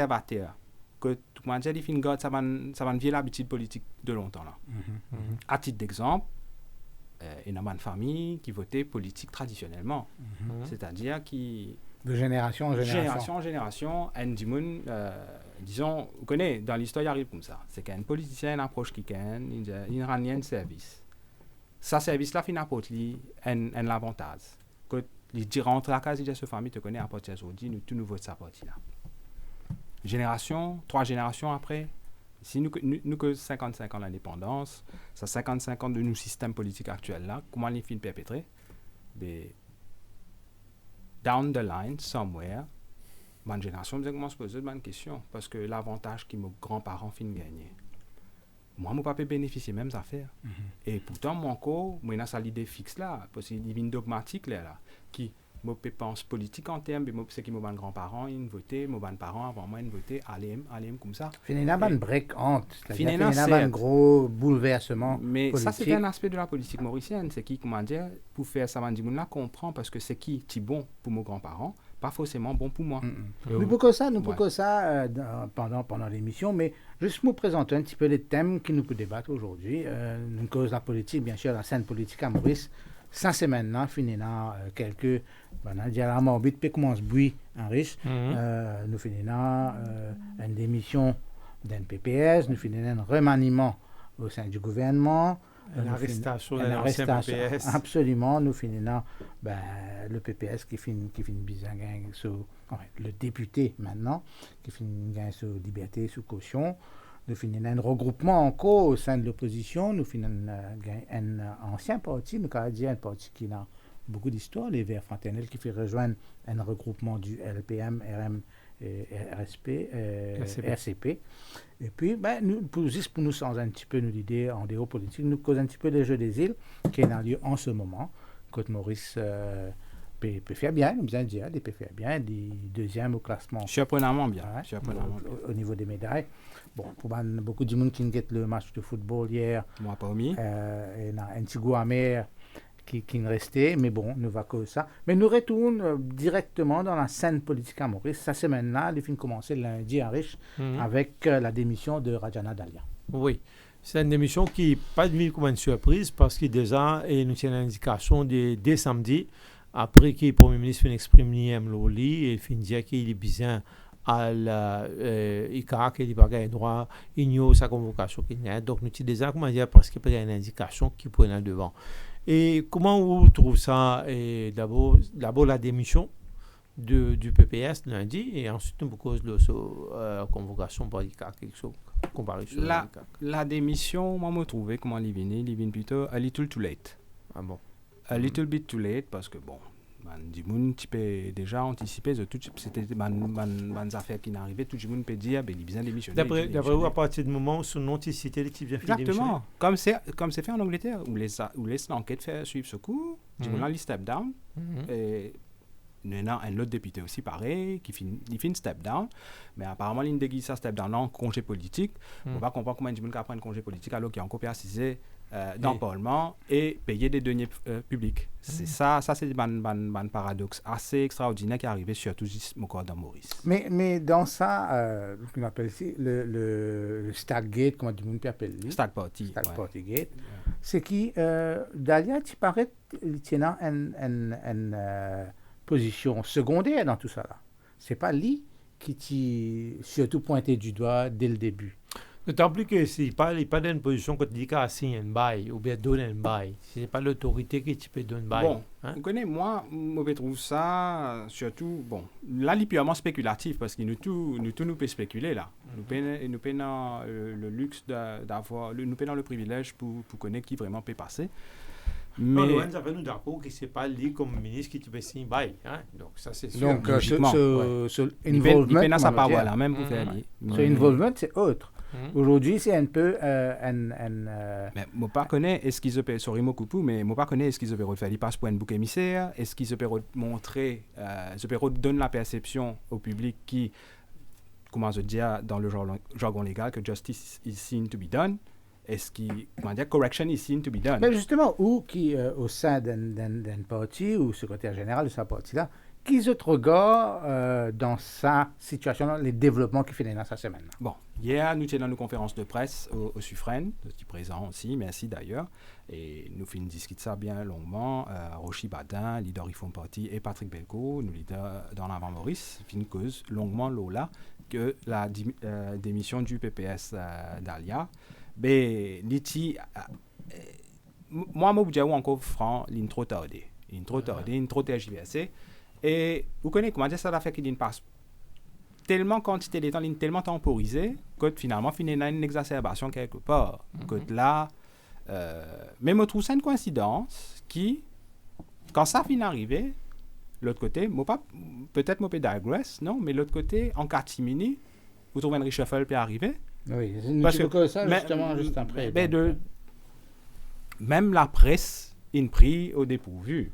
conservateur, que comment dire, il finit ça va vieille l'habitude politique de longtemps là. À titre d'exemple, il y a une famille qui votait politique traditionnellement, c'est-à-dire qui de génération en génération. Génération, disons, vous connaissez, dans l'histoire, il arrive comme ça. C'est qu'un politicien une approche qui gagne, il rend un service. Ce service-là, il apporte un avantage. Que les dire entre la case de cette famille, te connaît à partir d'aujourd'hui, nous tout nous vote sa partie-là. Trois générations après, si nous que 55 ans d'indépendance, ça 55 ans de nos systèmes politiques actuels là, comment les films perpétrés? Down the line, somewhere, ma génération me se poser une question. Parce que l'avantage que mes grands-parents finissent gagner, moi, mon papa bénéficie même affaires. Et pourtant, moi encore, moi, j'ai cette idée fixe là, parce qu'il y a une dogmatique là, qui me pense politique en termes, c'est que mes grands-parents, ils votaient, mes parents avant moi, ils votaient, allez, comme ça. Finalement, un break honte, finalement, un gros bouleversement mais politique. Ça, c'est un aspect de la politique mauricienne. C'est qui, comment dire, pour faire ça, là comprend parce que c'est qui est bon pour mes grands-parents, pas forcément bon pour moi. Nous pour ça, pendant l'émission, mais juste nous présenter un petit peu les thèmes qui nous peut débattre aujourd'hui. Nous cause la politique, bien sûr, la scène politique à Maurice. Ça, c'est maintenant, finissons quelques... la morbide peut commencer bruit en riche. Nous finissons une démission d'un PPS, nous finissons un remaniement au sein du gouvernement. Une arrestation d'un ancien PPS. Absolument, nous finissons le PPS qui finit bien sur le député maintenant, qui finit gagne sur liberté, sous caution. Nous finissons un regroupement encore au sein de l'opposition. Nous finissons un ancien parti, nous avons dit un parti qui a beaucoup d'histoire, les Verts Fraternels, qui fait rejoindre un regroupement du LPM, RM, RCP. Et puis, juste pour nous changer un petit peu l'idée en dehors politique, nous causons un petit peu les Jeux des îles qui ont lieu en ce moment. Côte-Maurice peut faire bien, nous avons dit, il peut faire bien, des deuxièmes au classement. Surprenamment bien. Au niveau des médailles. Bon, pour beaucoup de monde qui ont le match de football hier, moi pas omis. Il y a un petit goût amer qui restait, mais bon, nous va que ça. Mais nous retournons directement dans la scène politique à Maurice. Ça, c'est maintenant, il finit commencer lundi à Riche avec la démission de Rajana Dalia. Oui, c'est une démission qui n'est pas venue comme une surprise parce que déjà, il nous tient l'indication dès samedi, après que le Premier ministre finit exprimer l'OLI, il finit dire qu'il est besoin à l'ICA, qu'il n'a pas droit, il ignore sa convocation qu'il y a. Donc, nous avons déjà, comment dire, parce qu'il y a une indication qui peut aller devant. Et comment vous trouvez ça? D'abord la démission du PPS lundi et ensuite nous cause de convocation par l'ICA, quelque chose comparé sur la démission, moi je trouvais comment il vient plutôt a little too late. Ah bon? A little bit too late parce que bon, du monde tu peux déjà anticiper tout c'était des affaires qui n'arrivaient, tout le monde peut dire il vient démissionner. D'après vous, à partir du moment où son anticité qui vient faire démissionner. Exactement, comme c'est fait en Angleterre où laisse l'enquête faire suivre ce coup, du moment il step down et il y a un autre député aussi pareil qui fait step down, mais apparemment il déguise ça step down en congé politique. On va comprendre comment du monde qui prend un congé politique alors qu'il y a encore assisé dans le Parlement et payer des deniers publics. C'est ça c'est un paradoxe assez extraordinaire qui est arrivé surtout au corps dans Maurice. Mais dans ça, on appelle ici le Stargate, comment du monde peut appeler Start Party Gate, c'est qui Dalia, tu paraît, il tient une position secondaire dans tout ça là. C'est pas lui qui t'y surtout pointé du doigt dès le début. D'autant plus que s'il n'est pas dans une position que tu dis qu'à signer un bail ou bien donner un bail. Ce n'est pas l'autorité qui peut donner un bail. Bon, vous connaissez, moi, je trouve ça surtout, bon, là, il est purement spéculatif parce que nous pouvons spéculer là. Nous payons le luxe d'avoir, nous payons le privilège pour connaître qui vraiment peut passer. Mais nous avons d'accord que ce n'est pas lui comme ministre qui peut signer un bail. Donc, ça, c'est sûr. Donc, ce involvement, il ça pas voilà, même pour faire ce involvement, c'est autre. Aujourd'hui, c'est un peu mais moi pas connais est-ce qu'ils opèrent sorry moi coupou mais moi pas connais est-ce qu'ils opèrent faire il passe pour un bouc émissaire, est-ce qu'ils opèrent montrer donne la perception au public qui comment je dire dans le jargon légal que justice is seen to be done, est-ce qu'il comment dire correction is seen to be done. Mais justement, ou qui au sein d'un parti ou secrétaire général de ce parti là qui autres regards dans sa situation, les développements qui finissent dans sa semaine? Bon, hier, nous étions dans une conférence de presse au Suffren, je suis présent aussi, merci d'ailleurs, et nous finissons discuter ça bien longuement. Rochi Badin, leader Reform Party, et Patrick Belko, nous leader dans l'avant Maurice, finissent cause longuement là que la démission du PPS d'Alia. Mais l'ITI, moi, je dis encore franc, il est trop tardé. Il est trop tergiversé. Et vous connaissez comment dire ça a fait qu'il passe tellement quantité de temps, il est tellement temporisé que finalement, il y a une exacerbation quelque part. Que là, mais je trouve ça une coïncidence qui, quand ça finit d'arriver, l'autre côté, peut-être je peux digress, non, mais l'autre côté, en catimini, vous trouvez un reshuffle peut arriver. Oui, parce que ça, justement, juste après. Même la presse, est pris au dépourvu.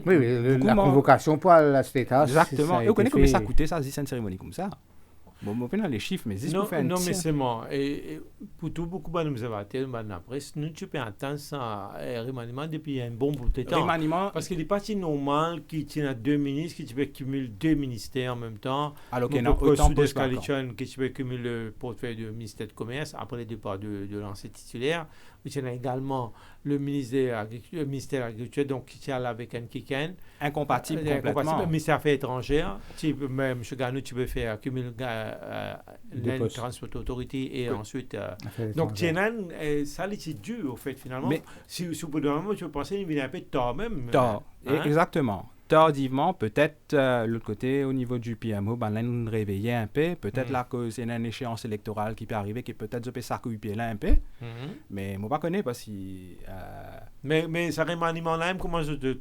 Oui, la convocation pour la State House. Exactement. Et vous connaissez combien ça coûtait, ça, une cérémonie comme ça? Bon, on peut dans les chiffres, mais si vous faites non, mais c'est bon. Et pour tout, beaucoup de observateurs, de la presse, nous, tu peux entendre ça, remaniement depuis un bon bout de temps. Remaniement. Parce qu'il n'est pas si normal qu'il tienne à deux ministres, que tu peux cumuler deux ministères en même temps. Alors qu'il y a autant de coalition que tu peux cumuler le portefeuille du ministère de Commerce après le départ de l'ancien titulaire. Tu as également le ministère de l'Agriculture, donc qui est avec un Kiken. Incompatible complètement. Le ministère des Affaires étrangères, M. Ganou, tu peux faire cumuler la Transport Authority et ensuite. Donc, ça, c'est dur, au fait, finalement. Mais, si au bout d'un moment, tu peux penser qu'il y a un peu de tort même. Tort, exactement. Tardivement, peut-être l'autre côté, au niveau du PMO, là, nous réveiller un peu. Peut-être là, que c'est une échéance électorale qui peut arriver, qui peut-être je peux s'accueillir là un peu. Mais je ne pas connais parce que. Mais ça remaniement là, comment je te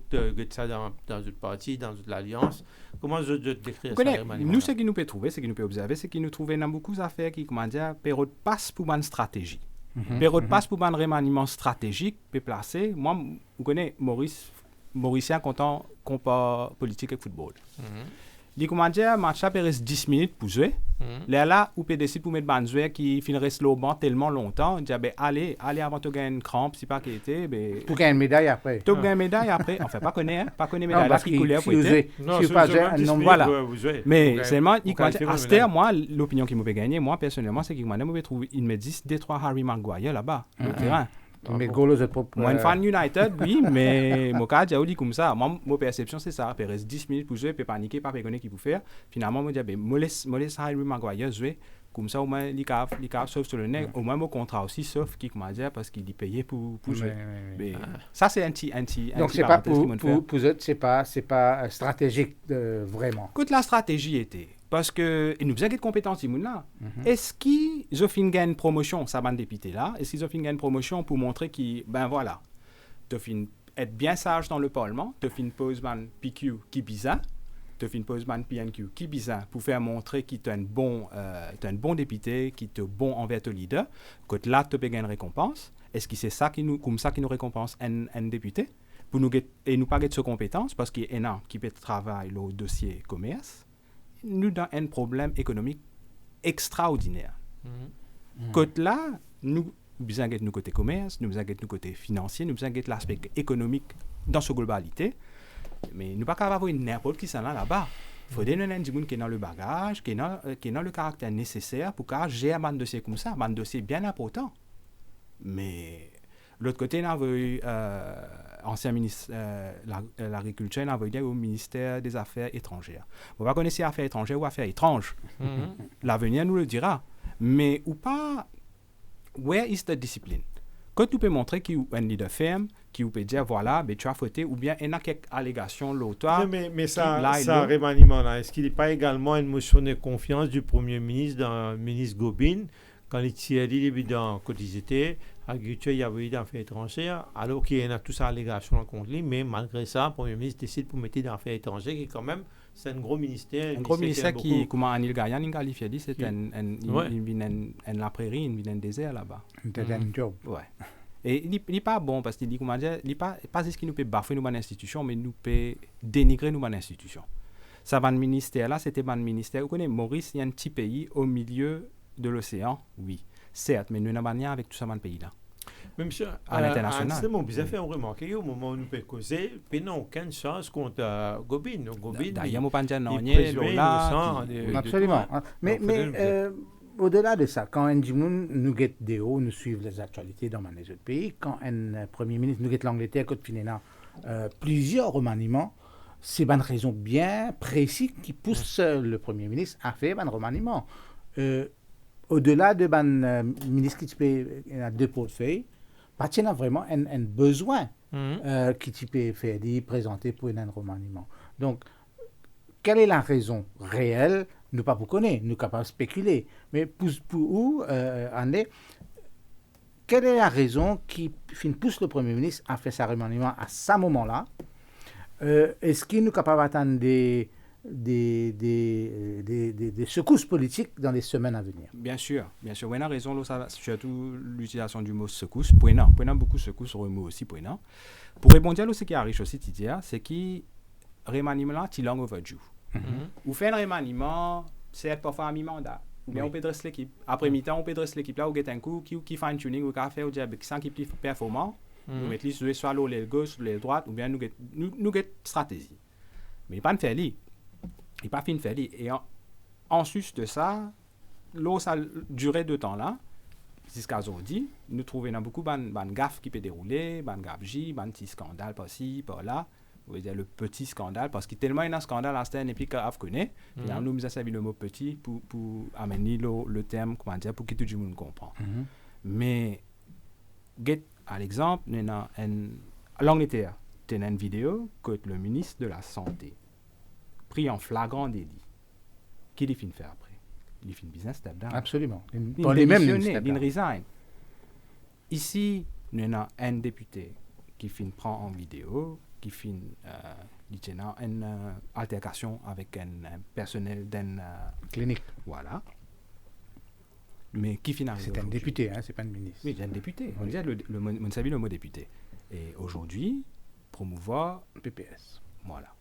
ça dans une partie, dans une alliance, comment je te décrire ça remaniement? Nous, ce qui nous peut trouver, ce qui nous peut observer, c'est qu'il nous trouve dans beaucoup d'affaires qui, comment dire, période passe pour une stratégie. Période passe pour un remaniement stratégique, peut placer. Moi, vous connaissez Mauricien content compare politique et football. Il comment dire, match là, il reste 10 minutes pour jouer. Là, où peut décider pour mettre Banzoué qui finirait le banc tellement longtemps, dire ben allez avant de gagner une crampe, si pas qu'il était, ben pour gagner une médaille après. Pour gagner une médaille après, enfin pas connaître médaille là qui coulait pour été. Non, c'est pas voilà. Mais seulement il comment dire, Aster, moi l'opinion qui me fait gagner, moi personnellement, c'est qu'il m'a trouvé il me dit Détroit Harry Maguire là-bas au terrain. Mais Golo, c'est propre. Moi, une fan United, oui, mais mon cas, j'ai dit comme ça. Moi, ma perception, c'est ça. Il reste 10 minutes pour jouer, puis paniquer, pas pégonner qui peut faire. Finalement, moi, je dis, moi, laisse Harry Maguire jouer. Comme ça, au moins, il cave sauf sur le nez. Au moins, mon contrat aussi, sauf qui, comment dire, parce qu'il est payé pour jouer. Mais ça, c'est anti. Donc, c'est pas pour eux, c'est pas stratégique vraiment. Écoute, la stratégie était. Parce que, il nous besoin de compétences, là. Est-ce qu'ils ont fait une promotion, ça va député là? Est-ce qu'ils ont fait une promotion pour montrer qu'ils, ben voilà, tu as fait être bien sage dans le Parlement, tu as fait une pause man PQ qui bizarre, tu as fait une pause man PNQ qui bizarre, pour faire montrer qu'il est un bon député, qu'il est bon envers ton leader, que là, tu as une récompense. Est-ce que c'est ça comme ça qui nous récompense un député? Pour nous et nous pas de ses compétences, parce qu'il y a un qui peut travailler le dossier commerce. Nous avons un problème économique extraordinaire. Côté là, nous besoin de nous côté commerce, nous besoin de nous côté financier, nous besoin de l'aspect économique dans sa globalité. Mais nous ne pouvons pas avoir n'importe qui là-bas. Il faut donner un gens qui est dans le bagage, qui est dans le caractère nécessaire pour gérer un dossier comme ça, un dossier bien important. Mais l'autre côté, on a eu ancien ministre de l'Agriculture, on a eu au ministère des Affaires étrangères. On va connaître affaires étrangères ou affaires étranges. L'avenir nous le dira. Mais ou pas, where is the discipline? Quand tu peux montrer qu'il y a un leader ferme, qui peut dire voilà, ben, tu as fauté, ou bien il y a quelques allégations l'auteur. Mais ça remaniement là, est-ce qu'il n'est pas également une motion de confiance du Premier ministre dans le ministre Gobin, quand il tire dans quotidité, l'agriculture, il y avait eu des affaires étrangères, alors qu'il y a toutes ces allégations contre lui, mais malgré ça, le Premier ministre décide pour mettre des affaires étrangères, qui est quand même, c'est un gros ministère. Un gros ministère qui, comme Anil Gayan, il qualifie, c'est la prairie, un désert là-bas. Un job. Ouais. Et il n'est pas bon parce qu'il dit, comment dire, il n'est pas ce qu'il nous peut bafouer nous, bonne institution, mais nous peut dénigrer nous, bonne institution. Ça, ban ministère là, c'était ban ministère. Vous connaissez, Maurice, il y a un petit pays au milieu de l'océan, oui. Certes, mais nous n'avons rien avec tout ça, ban pays là. Mais monsieur, à l'international. C'est mon bizarre fait remarquer au moment où nous pouvons causer, puis non, aucune chance contre Gobin. D'ailleurs, mon panjan non, absolument. Mais au-delà de ça, quand nous guette des hauts, nous suivons les actualités dans les autres pays, quand un Premier ministre nous guette l'Angleterre, quand Finena, plusieurs remaniements, c'est une raison bien précise qui pousse le Premier ministre à faire un remaniement. Au-delà de ministre qui a deux portefeuilles, il y a vraiment un besoin qui peut faire présenter pour un remaniement. Donc, quelle est la raison réelle? Nous ne pouvons pas connaître, nous sommes capables de spéculer. Mais pour où quelle est la raison qui pousse le Premier ministre à faire sa remaniement à ce moment-là? Est-ce qu'il nous capable d'attendre des secousses politiques dans les semaines à venir? Bien sûr. On a raison, surtout l'utilisation du mot secousse. Pour beaucoup secousse sur le mot aussi. Pour répondre à ce qui arrive aussi, c'est que remaniement là, c'est long overdue. Ou fait un remaniement, c'est parfois à mi-mandat. Ou bien on peut dresser l'équipe. Après mi-temps, on peut dresser l'équipe là, on get un coup qui fine-tuning, ou qui fait au diable, qui sent qu'il est plus performant. Nous mettons soit l'aile gauche, l'aile droite, ou bien nous get stratégie. Mais il pas de faire il pas fin de faire et en sus de ça, l'eau ça durait de temps là. Jusqu'à aujourd'hui, nous trouvons dans beaucoup de gaffes qui peut dérouler, de gabegie, de petits scandales par-ci, par-là. Vous voyez le petit scandale, parce qu'il y a tellement un scandale à ce et puis qu'on connaît. Finalement, nous avons servi le mot petit pour amener le terme, comment dire, pour que tout le monde comprenne. Mais, à l'exemple, à l'Angleterre, il y a une vidéo que le ministre de la Santé, pris en flagrant délit, qu'il finit faire après. Il finit business step down. Absolument. Il resign. Ici, il y a un député qui prend en vidéo, qui finit une altercation avec un personnel d'une clinique. Voilà. Mais qui finit c'est un député, c'est pas un ministre. Oui, c'est un député. On dit le mot député. Et aujourd'hui, promouvoir PPS. Voilà.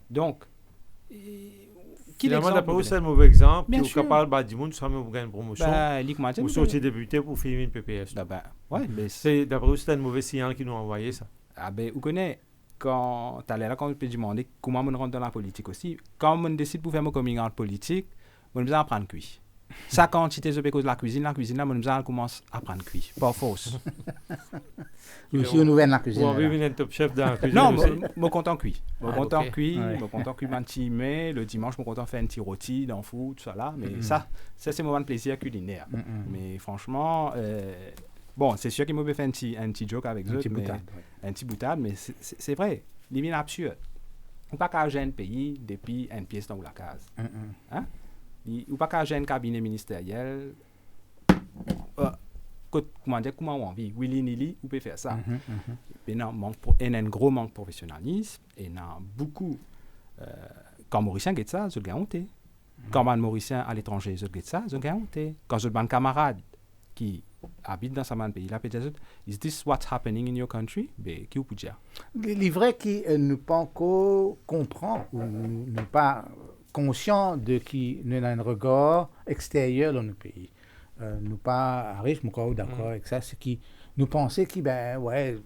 Donc, finalement, d'après vous, c'est un mauvais exemple. Bien sûr. Vous parlez du monde, ça me gagne une promotion. Vous sortez député pour filmer une PPS. Mais c'est d'après vous, c'est un mauvais signal qui nous a envoyé ça. Vous connaissez, quand tu allais là, quand on peut demander comment on rentre dans la politique aussi, quand on décide pour faire mon coming out politique, on a besoin d'apprendre cuit. Ça, quand tu es cause de la cuisine là, on commence à apprendre cuit. Pas fausse. Si on ouvre la cuisine. On va un top chef dans la cuisine. Non, je content cuit. Je content cuit, un petit mais le dimanche, je content faire un petit rôti dans le four, tout ça là. Mais ça c'est un moment de plaisir culinaire. Mais franchement, bon, c'est sûr qu'il m'a fait un petit joke avec eux. Un petit boutade, mais c'est vrai. Il est absurde. On ne peut pas gagner un pays depuis une pièce dans la case. Hein? Ou pas qu'à un cabinet ministériel, comment on vit, willy-nilly, ou peut faire ça. Il y a un gros manque de professionnalisme, et il y a beaucoup, quand Mauricien get ça, je le gagne. Quand un Mauricien à l'étranger, je get ça, je le gagne. Quand je un camarade qui habite dans ce pays là, peut-être, is this what's happening in your country? Mais qui vous peut dire? Les vrais qui ne pas encore comprendre ou ne pas conscient de qui nous a un regard extérieur dans nos pays. Nous pas arrivent, je suis d'accord avec ça, c'est qui nous pensaient qu'il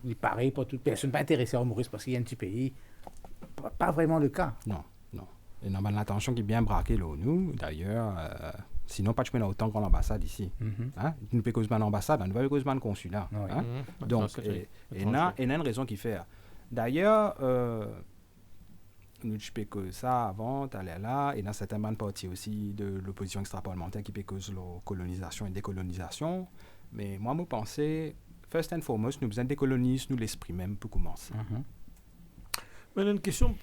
il paraît pas toute personne pas intéressée à Maurice parce qu'il y a un petit pays. Pas vraiment le cas. Non. Et on a l'attention qui est bien braquée là nous d'ailleurs. Sinon, pas tu peux autant qu'on l'ambassade ici. Nous peut causer une ambassade, nous va causer un consulat. Donc, il y a une raison qui fait. D'ailleurs, nous ne que ça avant, tu allais là, et dans certaines parties aussi de l'opposition extra-parlementaire qui peut cause la colonisation et décolonisation. Mais moi, je pensais, first and foremost, nous avons besoin de décoloniser nous l'esprit même pour commencer. Mais une question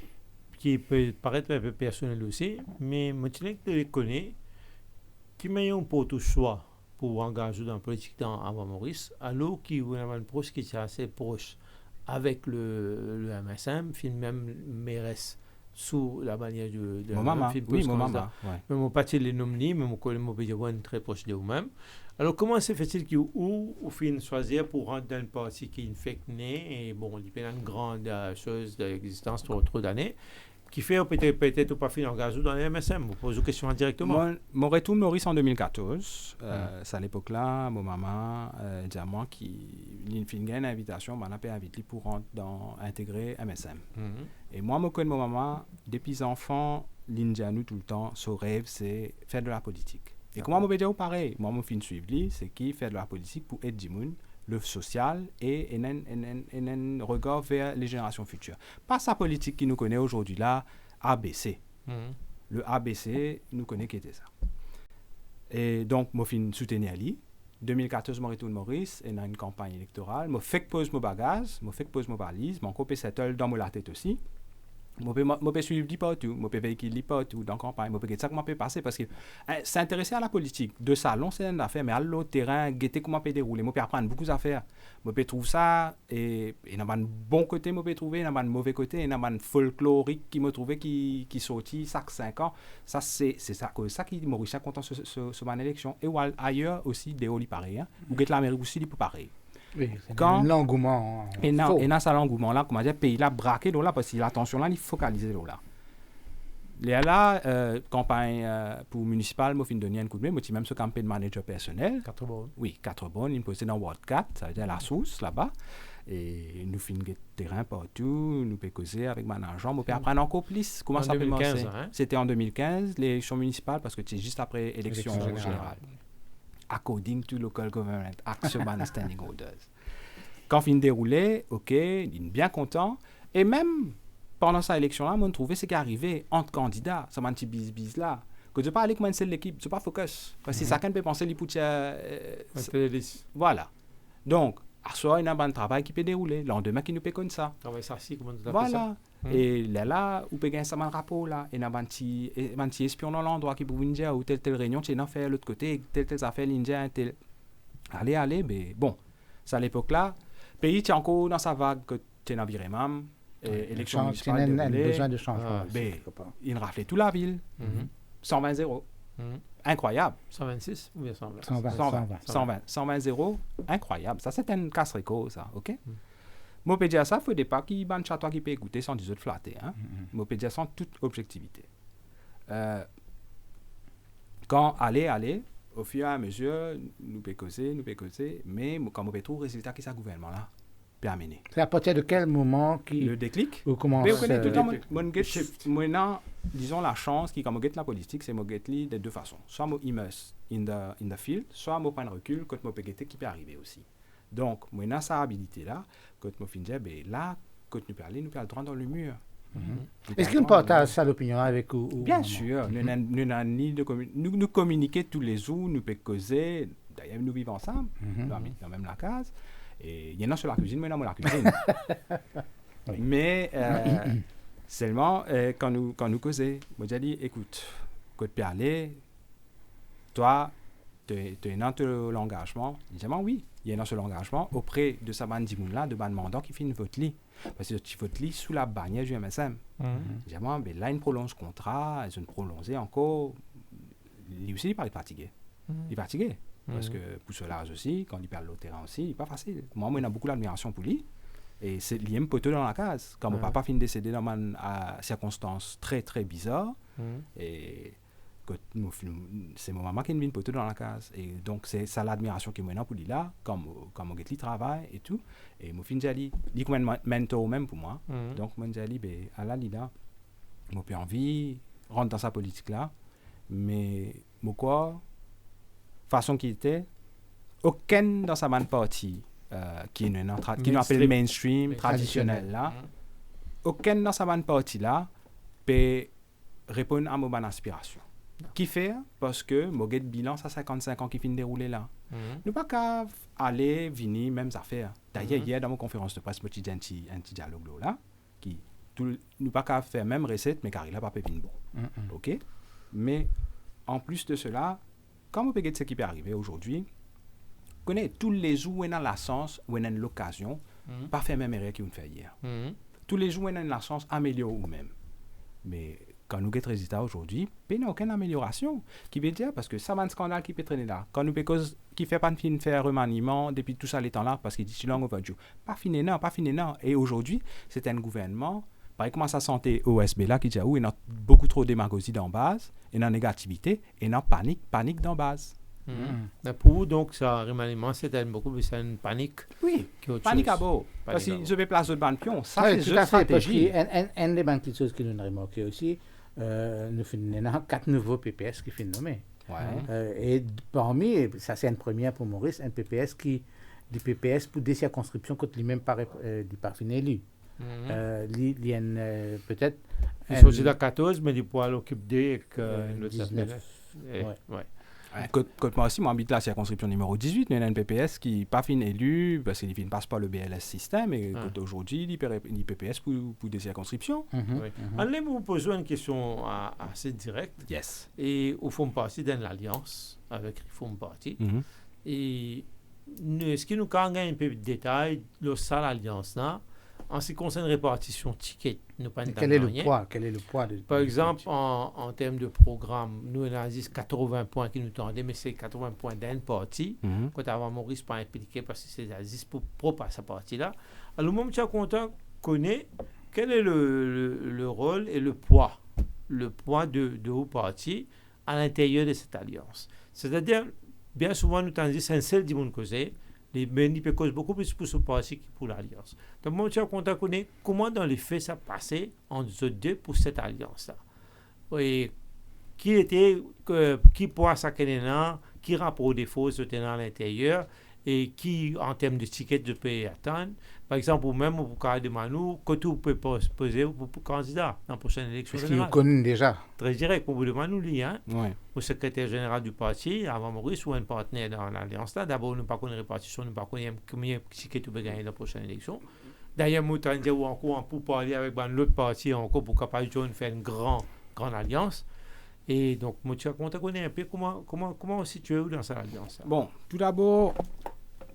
qui peut paraître un peu personnelle aussi, mais je te connais, qui met un peu tout choix pour engager dans la politique à Maurice, alors qu'il y a une approche qui est assez proche avec le MSM, même mairesse sous la bannière de maman. Oui, maman. Mais mon parti les nommés, mais mon collègue est très proche de vous-même. Alors, comment se fait-il que vous finissez choisir pour rentrer dans une partie qui est infectée et bon, il y a une grande chose d'existence trop d'années, Qui fait peut-être pas finir en gaz ou dans les MSM. Vous posez une question directement. Mon retour Maurice en 2014, c'est à l'époque-là, mon maman dit à moi qu'il y a une invitation, on a invité pour intégrer MSM. Et moi, je connais mon maman, depuis enfant, nous tout le temps, son rêve, c'est faire de la politique. Et comment je peux dire pareil, moi, je suis suivi, c'est qui fait de la politique pour aider les gens, le social et un regard vers les générations futures. Pas sa politique qui nous connaît aujourd'hui là, ABC. Le ABC, nous connaît qui était ça. Et donc, je suis soutenu à lui. 2014, je retourne Maurice, et dans une campagne électorale. Je fais pose mon bagage, je fais pose mon valise, je copie cette dans mon la tête aussi. Je peux suivre partout, je peux véhiculer partout dans la campagne, je peux ça comment peut passer parce que s'intéresser à la politique de salon c'est une affaire mais à l'autre terrain guetter comment peut dérouler, je peux apprendre beaucoup d'affaires, je peux trouver ça et dans un bon côté je peux trouver dans un mauvais côté et dans un folklorique qui me trouvait qui sorti chaque 5 ans, ça c'est ça qui Maurice content ce ban élection et ailleurs aussi des oli pareil ou guetter l'Amérique aussi il peut pareil. Oui, c'est l'engouement. Et dans ça l'engouement là, comment dire, pays là braqué là parce que l'attention là, il focalisé là. Là, campagne pour municipal, moi fin donner un coup de main, moi même ce campagne de manager personnel. 4 bonnes. Oui, 4 bonnes, il posait dans Ward 4, ça veut dire la source là-bas. Et nous fin de terrain partout, nous peut causer avec manager, on peut apprendre encore plus comment ça peut commencer. C'était en 2015, l'élection municipale parce que c'est juste après élection générale. According to local government action and standing orders. Quand fin déroulé, ok, il est bien content. Et même pendant cette élection-là, on trouvait ce qui arrivait entre candidats, ça m'a un petit bis là. Que tu parles avec c'est l'équipe, tu pas focus. Parce que chacun peut penser les poutiers. Voilà. Donc, à soi, il y a un travail qui peut dérouler. Le lendemain, qui nous peut comme ça. Travail ça, comment tu voilà. Et là, vous pouvez gagner ça un rapport là. Et il y a un petit espion dans l'endroit qui peut vous dire, ou telle réunion, tu es fait à l'autre côté, telle affaire, l'Indien, tel. Allez, mais bon. C'est à l'époque là. Le pays est encore dans sa vague que tu es dans Viremam. Élection municipale. Il y a besoin de changement. Il raflait toute la ville. 120-0. Incroyable. 126 ou bien 120 120-0. Incroyable. Ça, c'est un casse-réco, ça. OK? Moi, je peux dire ça, il faut des pas qui ban chatois qui peut écouter sans des autres flatter. Moi, je peux dire ça en toute objectivité. Quand aller, au fur et à mesure, nous peut causer, mais quand on peut trouver le résultat qui est ce gouvernement-là peut amener. C'est à partir de quel moment le déclic? Vous commencez vous connaissez tout le temps, maintenant, disons la chance qui, quand on get la politique, c'est que je de deux façons. Soit je immerse in the field, soit je prends un recul quand je peux guetter qui peut arriver aussi. Donc, maintenant, cette habilité-là, quand je finis de dire, là, quand nous peut aller droit dans le mur. Est-ce qu'on partage ça l'opinion avec vous? Bien sûr. Nous communiquons tous les jours, nous pouvons causer. D'ailleurs, nous vivons ensemble, dans même la case. Et il y en a sur la cuisine, mais non, la cuisine. Oui. Mais seulement, quand nous causons, moi, j'ai dit, écoute, quand tu peux aller, toi, tu es dans l'engagement. Je dis, oui, il y a dans l'engagement auprès de sa bande là de bande mandat qui fait une vote li. Parce que tu votes li sous la bannière du MSM. Je dis, ben là, il prolonge le contrat, ils ont prolongé encore. Lui aussi, il paraît fatigué. Il est fatigué. Parce que pour cela aussi, quand il perd le terrain aussi, il n'est pas facile. Moi, il y a beaucoup d'admiration pour lui. Et c'est lié un poteau dans la case. Quand mon papa finit de décéder dans une circonstance très, très bizarre, et c'est mon maman qui est une poteau dans la case. Et donc, c'est ça l'admiration qui est pour lui là, quand mon gars travaille et tout. Et mon fils dit, il est comme un mentor même pour moi. Donc, mon dit, à la lida, mon peu envie, rentre dans sa politique là, mais mon quoi, façon qu'il était, aucun dans sa bande partie qui nous appelle le mainstream traditionnel là, aucun dans sa bande partie là peut répondre à mon bonne aspiration. Qui fait parce que mon bilan ça 55 ans qui finit de dérouler là. Nous pas qu'à aller venir mêmes affaires. D'ailleurs hier dans mon conférence de presse petit un petit dialogue là qui nous pas qu'à faire même recette mais car il a pas pépine bon. OK? Mais en plus de cela, quand on peut ce qui peut arriver aujourd'hui, connaît tous les jours où on a la chance, où on a l'occasion, pas faire même erreur qu'on fait hier. Tous les jours où on a la chance, améliorer ou même. Mais quand nous avons des résultats aujourd'hui, il n'y a aucune amélioration. Qui veut dire, parce que ça va un scandale qui peut traîner là. Quand nous avons qui fait pas de fin faire remaniement depuis tout ça les temps là, parce qu'il dit, tu l'as overdu. Pas fini non. Et aujourd'hui, c'est un gouvernement Par exemple, ça santé OSB là qui dit où il y a beaucoup trop de démagogie dans base, et dans négativité, et dans panique dans base. Pour vous, donc, ça, remaniement, c'est beaucoup plus une panique. Oui, panique à beau. Parce que je vais placer de ban pion, ça c'est juste stratégie. Une des petites choses que nous avons remarqué aussi, nous avons 4 nouveaux PPS qui sont nommés. Ouais. Et parmi, ça c'est une première pour Maurice, un PPS des PPS pour des circonscriptions que lui-même pas fini élu. Il y a peut-être. Ils sont déjà 14, mais ils pourraient l'occuper avec 19. Ouais. Quand moi aussi, moi j'habite la circonscription numéro 18, il y a un PPS qui n'est pas fini élu parce qu'il ne passe pas le BLS système et aujourd'hui, il est PPS pour des circonscriptions. Allez, vous poser une question assez directe. Yes. Et au fond partie d'une alliance avec Reform Party. Et est-ce que nous avons un peu de détails de ça, l'alliance-là? En ce qui concerne la répartition ticket, nous pas quel est le poids Par exemple, en termes de programme, nous avons 80 points qui nous tendaient, mais c'est 80 points d'un parti. Quand avant Maurice pas impliqué parce que c'est Aziz pour propre à sa partie-là. Alors, moi, je suis content de connaître quel est le rôle et le poids de vos partis à l'intérieur de cette alliance. C'est-à-dire, bien souvent, nous avons dit c'est un seul du monde causé. Les bénéfices causent beaucoup plus pour ce parti que pour l'alliance. Donc, moi, je suis content de connaître comment, dans les faits, ça passait entre eux deux pour cette alliance-là. Et qui pourra s'acquérir, qui rapport des fausses à l'intérieur, et qui, en termes de tickets, je peux attendre. Par exemple, ou même pour cas de Manu, que tout peut poser pour candidat dans la prochaine élection générale. Parce qu'ils connaissent déjà. Très direct, pour vous demander, lui, au secrétaire général du parti, avant Maurice, ou un partenaire dans l'alliance là. D'abord, nous ne connaissons pas la répartition, nous ne connaissons pas combien de tickets tu peux gagner dans la prochaine élection. D'ailleurs, nous avons dit encore pour parler avec l'autre parti, encore pour capable de faire une grande alliance. Et donc, moi, tu as connaître un peu comment on se situe dans cette alliance. Bon, tout d'abord,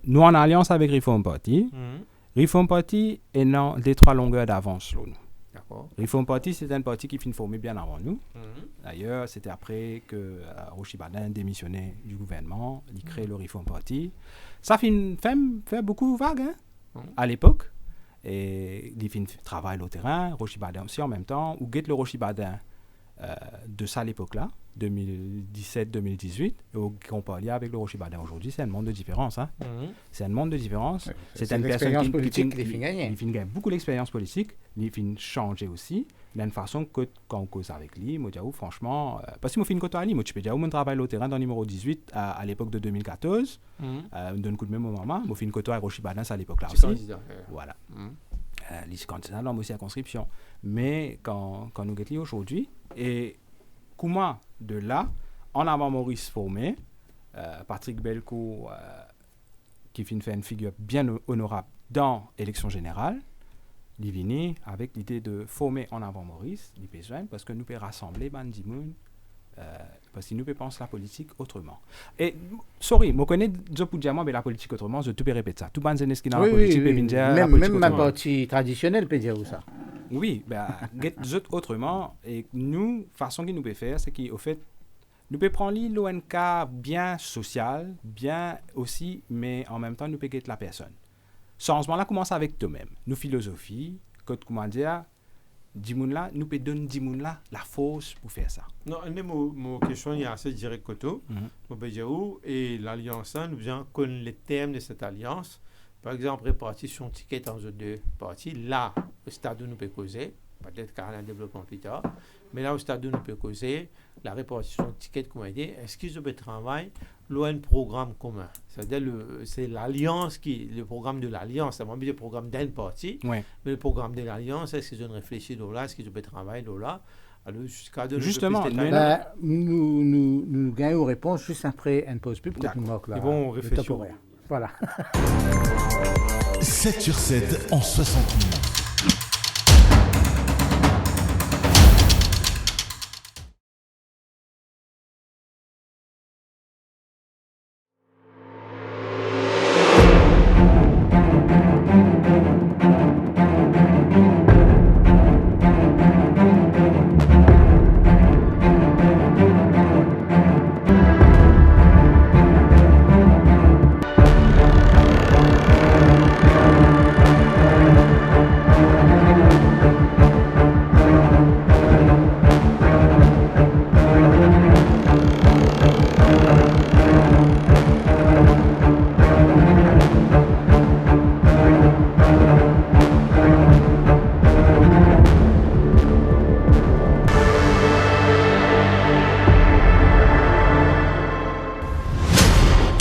nous en alliance avec Reform Party. Reform Party est dans les 3 longueurs d'avance. D'accord. Reform Party, c'est un parti qui finit formé bien avant nous. D'ailleurs, c'était après que Rochi Badin démissionnait du gouvernement, il crée le Reform Party. Ça fait beaucoup vague à l'époque. Et il fait travail au terrain, Rochi Badin aussi en même temps. Ou guette le Rochi Badin de ça à l'époque-là, 2017-2018, et comparé avec le Rochi Badin aujourd'hui, c'est un monde de différence. C'est un monde de différence. Ouais, c'est une personne qui gagne. Il fait beaucoup d'expérience politique, il fait changer aussi. Il a une façon que quand on cause avec lui, moi, franchement, parce que moi, je fais une côte à lui, moi, tu peux dire, mon travail au terrain dans le numéro 18 à l'époque de 2014, me donne coup de même au moment, moi, je fais une côte à Rochi Badin à l'époque-là aussi. Voilà. Les candidats dans nos circonscriptions. Mais quand nous guettons aujourd'hui, et comment de là, en avant Maurice formé, Patrick Belco, qui fait une figure bien honorable dans l'élection générale, il vient avec l'idée de former en avant Maurice, il besoin parce que nous pouvons rassembler Bandimoun, parce que nous pouvons penser la politique autrement. Et, sorry, je connais la politique autrement, je te peux répéter ça. Tout le monde qui dans la politique peut dire la politique autrement. Même ma partie traditionnelle peut dire ça. Oui, autrement. Et nous, façon que nous pouvons faire, c'est qu'au fait, nous pouvons prendre l'ONK bien social, bien aussi, mais en même temps, nous pouvons guetter la personne. Ce changement-là commence avec toi-même. Nous, philosophie, comment dire, Dimoun-là, nous pouvons donner Dimoun-là la force pour faire ça. Non, mon question est assez directe que tout. Et l'alliance, nous avons connu les termes de cette alliance. Par exemple, répartition ticket entre deux parties. Là, au stade où nous pouvons causer, peut-être qu'il y a un développement plus tard, mais là, au stade où nous pouvons causer, la répartition de tickets, comment dire, est-ce qu'ils ont travaillé un programme commun? C'est-à-dire, c'est l'alliance le programme de l'alliance, c'est le programme d'un parti, mais le programme de l'alliance, est-ce qu'ils ont réfléchi là, est-ce qu'ils ont travaillé là? Alors, justement, nous gagnons réponse juste après une pause pub. Et bon, on réfléchit. Voilà. 7 sur 7 en 60 minutes.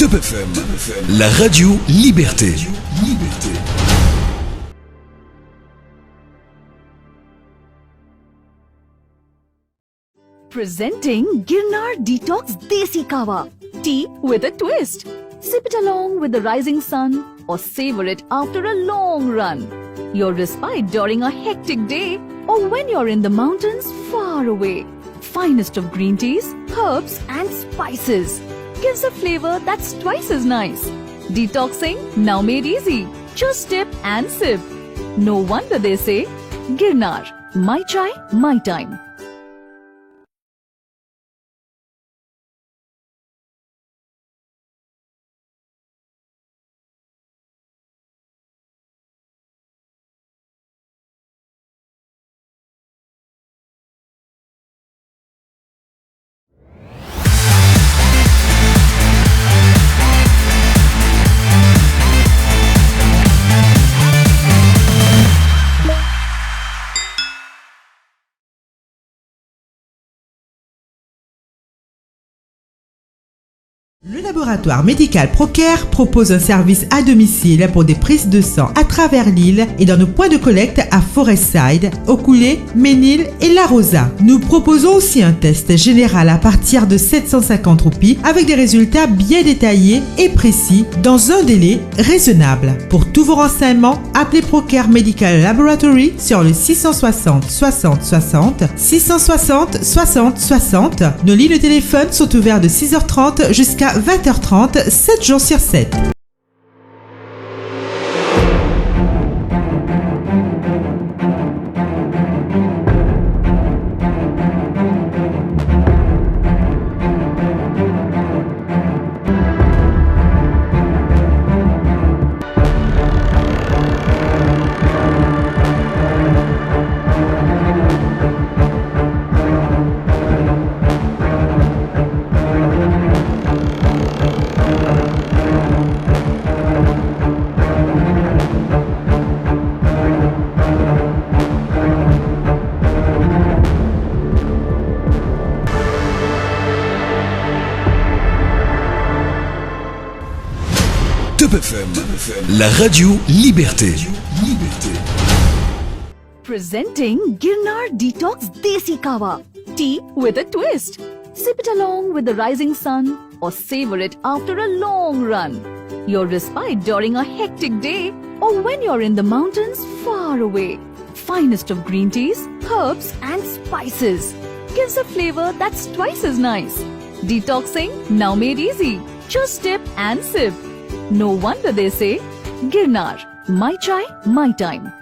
Top FM, la radio Liberté. Presenting Girnar Detox Desi Kawa. Tea with a twist. Sip it along with the rising sun or savor it after a long run. Your respite during a hectic day or when you're in the mountains far away. Finest of green teas, herbs and spices. Gives a flavor that's twice as nice. Detoxing now made easy. Just dip and sip. No wonder they say, Girnar, my chai, my time. Le laboratoire médical Procare propose un service à domicile pour des prises de sang à travers l'île et dans nos points de collecte à Forestside, Okoulé, Ménil et La Rosa. Nous proposons aussi un test général à partir de 750 roupies avec des résultats bien détaillés et précis dans un délai raisonnable. Pour tous vos renseignements, appelez Procare Medical Laboratory sur le 660 60 60 660 60 60. Nos lignes de téléphone sont ouvertes de 6h30 jusqu'à 20h30, 7 jours sur 7. Top FM, la radio Liberté. Presenting Girnar Detox Desi Kawa. Tea with a twist. Sip it along with the rising sun or savor it after a long run. Your respite during a hectic day or when you're in the mountains far away. Finest of green teas, herbs and spices. Gives a flavor that's twice as nice. Detoxing now made easy. Just dip and sip. No wonder they say, Girnar, my chai, my time.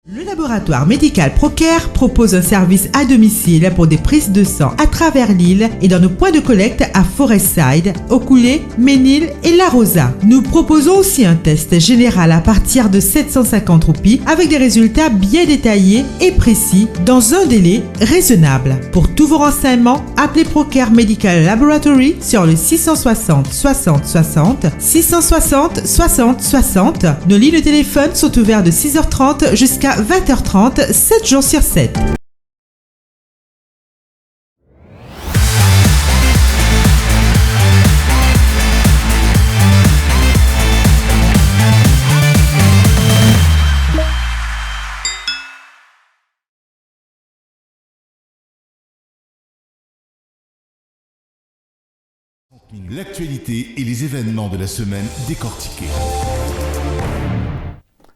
Le laboratoire médical Procare propose un service à domicile pour des prises de sang à travers l'île et dans nos points de collecte à Forestside, Okoulé, Ménil et La Rosa. Nous proposons aussi un test général à partir de 750 roupies avec des résultats bien détaillés et précis dans un délai raisonnable. Pour tous vos renseignements, appelez Procare Medical Laboratory sur le 660 60 60 660 60 60. Nos lignes de téléphone sont ouvertes de 6h30 jusqu'à 20h30, 7 jours sur 7. L'actualité et les événements de la semaine décortiqués.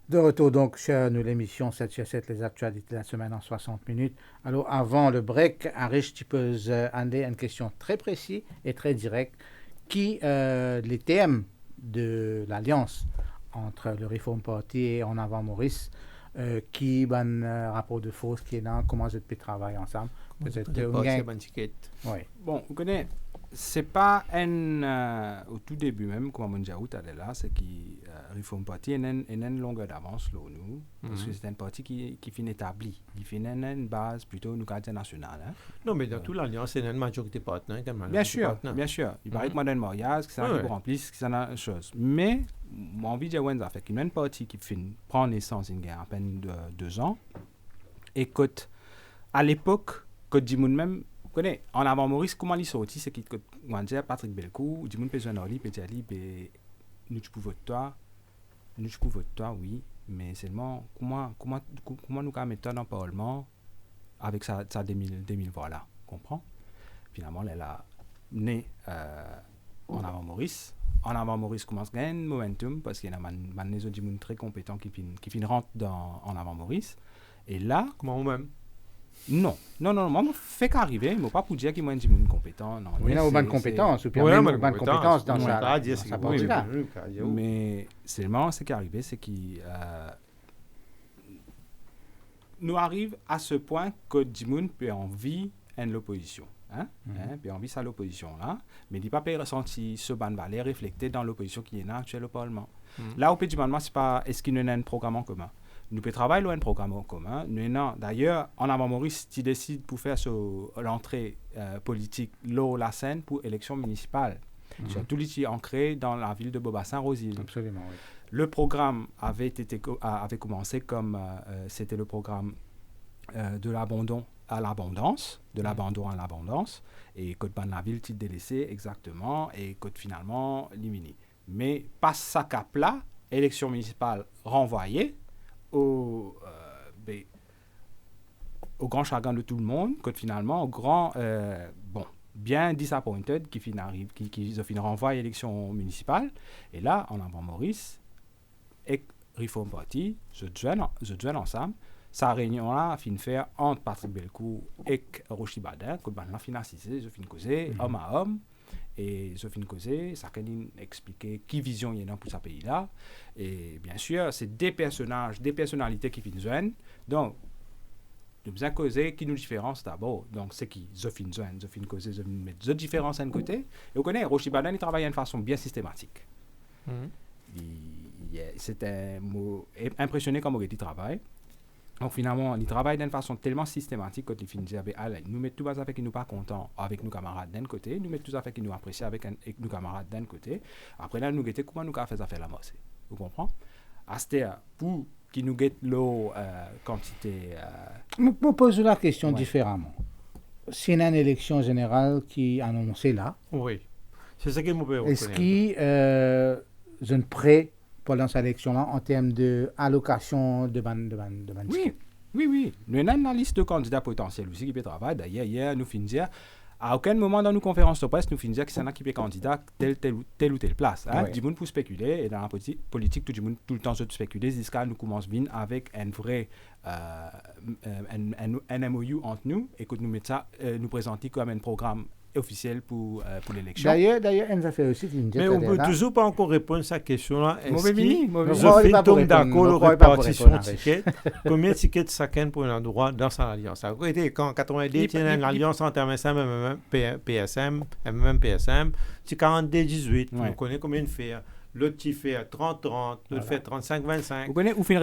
De retour donc sur l'émission 7 sur 7, les actualités de la semaine en 60 minutes. Alors avant le break, Arish, tu poses une question très précise et très directe. Les thèmes de l'alliance entre le Reform Party et En Avant Maurice, qui un rapport de force qui est là, comment vous peut travailler ensemble. Oui. Bon, vous connaissez, c'est pas au tout début même, comme on dit là, c'est qui Reform Party est une longueur d'avance, là, nous, parce que c'est un parti qui finit établi. Il finit une base plutôt nationale. Hein. Non, mais dans toute l'Alliance, c'est une majorité partenaire. Bien sûr. Il paraît que Modern Moriaz, que ça a rempli, que ça a une chose. Mais, mon envie de dire, c'est qu'il y a une partie qui prend naissance il y a à peine 2 ans. Et à l'époque, quand Dimoun même, vous connaissez, en avant Maurice, comment il sorti, c'est qu'il dit Patrick Belcou, Dimoun peut jouer peut dire, nous tu peux voter toi, oui, mais seulement, comment nous avons mettre dans le Parlement avec sa 2000 voix là, comprends? Finalement, elle a né en avant Maurice. En avant Maurice commence à gagner un momentum parce qu'il y a des gens très compétents qui rentrent en avant Maurice. Et là, comment même? Non, moi, je fais qu'arriver, mais pas pour dire qu'il y a des gens compétents. Non, il y a une bonne compétence, ou bien une bonne compétence dans sa partie là. Mais seulement, ce qui est arrivé, c'est qu'il nous arrive à ce point que Dimoun peut envie l'opposition. Puis envie ça l'opposition là, mais il n'a pas ressenti ce ban valet reflété dans l'opposition qui est là actuelle au Parlement. Là, au pays du Parlement, c'est pas est-ce qu'il y a un programme en commun. Nous pouvons travailler un programme en commun. D'ailleurs, en avant Maurice, tu décides pour faire l'entrée politique la scène pour élection municipale. Tout est ancré dans la ville de Bobassin-Rosil. Absolument, oui. Le programme avait commencé comme c'était le programme de l'abandon à l'abondance, et Côte Ban la ville, tu délaissé exactement, et Côte finalement éliminé. Mais pas ça cap là, élection municipale renvoyée au grand chagrin de tout le monde, Côte finalement au grand bien disappointed qui renvoie à l'élection municipale. Et là, en avant Maurice et Reform Party, je joigne ensemble. Sa réunion là, fin faire entre Patrick Belcou et Rochi Badin, que ben fin assisté, je fin causer homme à homme et je fin causer, ça peut expliquer qui vision il y a pour ce pays là. Et bien sûr, c'est des personnalités qui fin joignent. Donc nous besoin causer qui nous différence d'abord. Donc c'est qui je fin causer, je mettre deux différences d'un côté. Et vous connaissez Rochi Badin, il travaille d'une façon bien systématique. C'était impressionné comme il travaille. Donc finalement, il travaille d'une façon tellement systématique que il finit de dire, nous mettons tout ça fait qui nous pas contents avec nos camarades d'un côté, nous mettons tout ça fait qui nous apprécient avec nos camarades d'un côté. Après là, nous guetter comment nous avons fait ça faire la mosse. Vous comprenez? C'est-à-dire, pour qui nous guette l'eau quantité... Je me pose la question différemment. S'il y a une élection générale qui est annoncée là, oui, c'est ça que je peux reconnaître. Est-ce qu'il y a un prêt pendant cette élection-là en termes d'allocation de ban. Oui. Nous avons une liste de candidats potentiels aussi qui peut travailler. D'ailleurs, hier, nous finissons dire, à aucun moment dans nos conférences de presse, nous finissons dire que c'est un qui peut candidat telle ou telle place. Du monde pour spéculer, et dans la politique, tout le monde tout le temps se spéculer, jusqu'à nous commençons bien avec un vrai un MOU entre nous, et que nous mettons ça, nous présenter comme un programme officiel pour l'élection. D'ailleurs, elle nous a fait aussi une mais on ne peut toujours pas encore répondre à cette question-là. Mauvais mini. Je fais tomber d'accord la répartition de tickets. Combien de tickets chacun pour un endroit dans son alliance? Ça a été quand en 90, il y a une alliance entre MSM et PSM, c'est 42-18. On connaît combien de fait. L'autre qui fait 30-30, l'autre fait 35-25. Vous connaissez, ou fin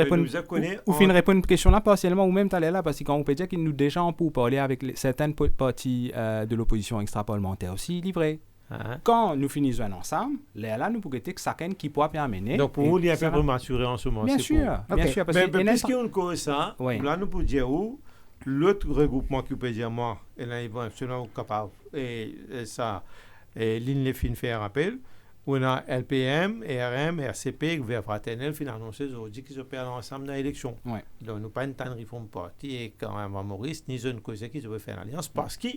répondre une question là partiellement, ou même t'allais là, parce qu'on peut dire qu'il nous déjà pour parler avec certaines parties de l'opposition extra-parlementaire aussi livrées. Quand nous finissons ensemble, là, nous pouvons dire que chacun qui pourra bien amener. Donc pour vous, il y a un peu prématuré en ce moment. Bien sûr. Parce qu'on cause ça, là, nous pouvons dire où l'autre regroupement qui peut dire moi, et là, ils vont absolument capable. Et ça, l'IN les fin fait un rappel. On a LPM, RM, RCP, Gouvernement fraternel, qui annoncé aujourd'hui qu'ils opèrent ensemble dans l'élection. Ouais. Donc, nous pas une tant de Reform Party et quand même Maurice, ni une cause qui se veut faire l'alliance parce que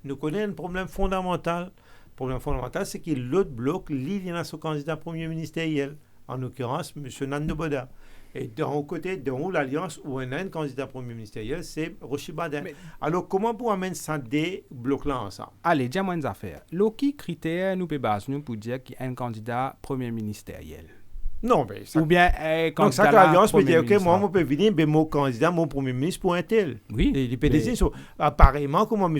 nous connaissons un problème fondamental. Le problème fondamental, c'est que l'autre bloc, il y a son candidat premier ministériel, en l'occurrence, M. Nando Boda. Et d'un côté, dans l'alliance où on a un candidat premier ministériel, c'est Rochi Badin. Alors, comment pour amener ça des blocs-là ensemble? Allez, dis-moi une affaire. Quels critères nous peut baser pour dire qu'il y a un candidat premier ministériel? Non, mais ça... Ou bien, quand donc, chaque alliance peut dire, OK, moi, je peux venir, mais mon candidat, mon premier ministre pour un tel. Oui. Les PDG sont... Apparemment, comment M.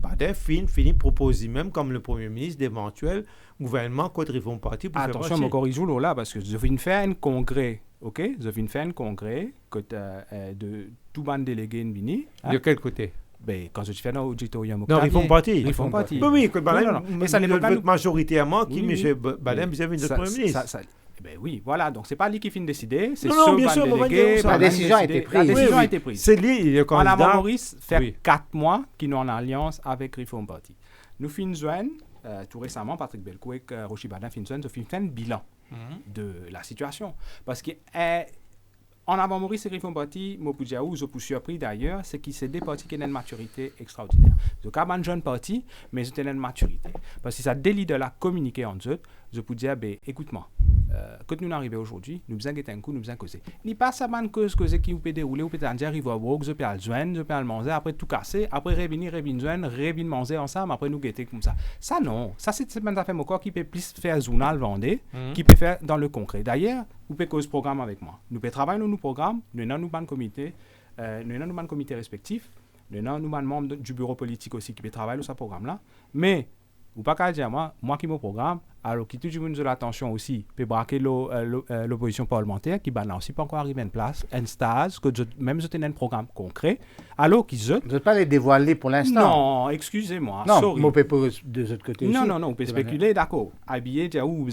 Badet finit proposer même comme le premier ministre d'éventuels gouvernements contre Réforme Parti pour attention, faire je corrige là, parce que je viens faire un congrès, OK? Je viens faire un congrès de tout ban délégué vini. De quel côté? Ben, quand je fais dans l'auditorium... Non, Réforme Parti. Réforme Parti. Oui, mais ça n'est pas majoritairement qui, M. Badet, vous avez notre premier ministre. Ben oui, voilà, donc c'est pas lui qui finit de décider, c'est non, bien sûr, délégué, la décision a été prise. La décision a été prise. C'est lui, le candidat. En avant Maurice, fait 4 mois qu'ils sont en alliance avec Réforme Parti. Nous finissons, tout récemment, Patrick Bellecourt et Rochi Badin finissons, nous finissons un bilan de la situation. Parce que en avant Maurice et Réforme Parti, moi, je suis surpris d'ailleurs, c'est que c'est des partis qui ont une maturité extraordinaire. Donc, il y a un jeune parti, mais ils ont une maturité. Parce que ça délie de la communiquer entre eux. Je peux dire, ben, écoute-moi, quand nous arrivons aujourd'hui, nous avons un coup, nous avons causé. Il n'y a pas ça de cause qui peut dérouler, ou peut dire, arriver à Bourg, je peux aller joindre, je peux aller manger, après tout casser, après revenir joindre, revenir manger ensemble, après nous guetter comme ça. Ça, non. Ça, c'est une affaire encore qui peut plus faire journal vendé, qui peut faire dans le concret. D'ailleurs, vous pouvez causer programme avec moi. Nous pouvons travailler dans nos programmes, nous avons nos comités, respectifs, nous avons nos membres du bureau politique aussi qui peuvent travailler sur ce programme-là. Mais, ou pas qu'à dire, moi qui me programme, alors qui toujours nous l'attention aussi, peut braquer l'opposition parlementaire, qui n'a aussi pas encore arrivé en place, un stage, que même je tenais un programme concret, alors qu'ils je ne veux pas les dévoiler pour l'instant. Non, excusez-moi. Non, sorry. Moi, je peux de l'autre côté aussi. Non, on peut spéculer, d'accord. Habillé, ou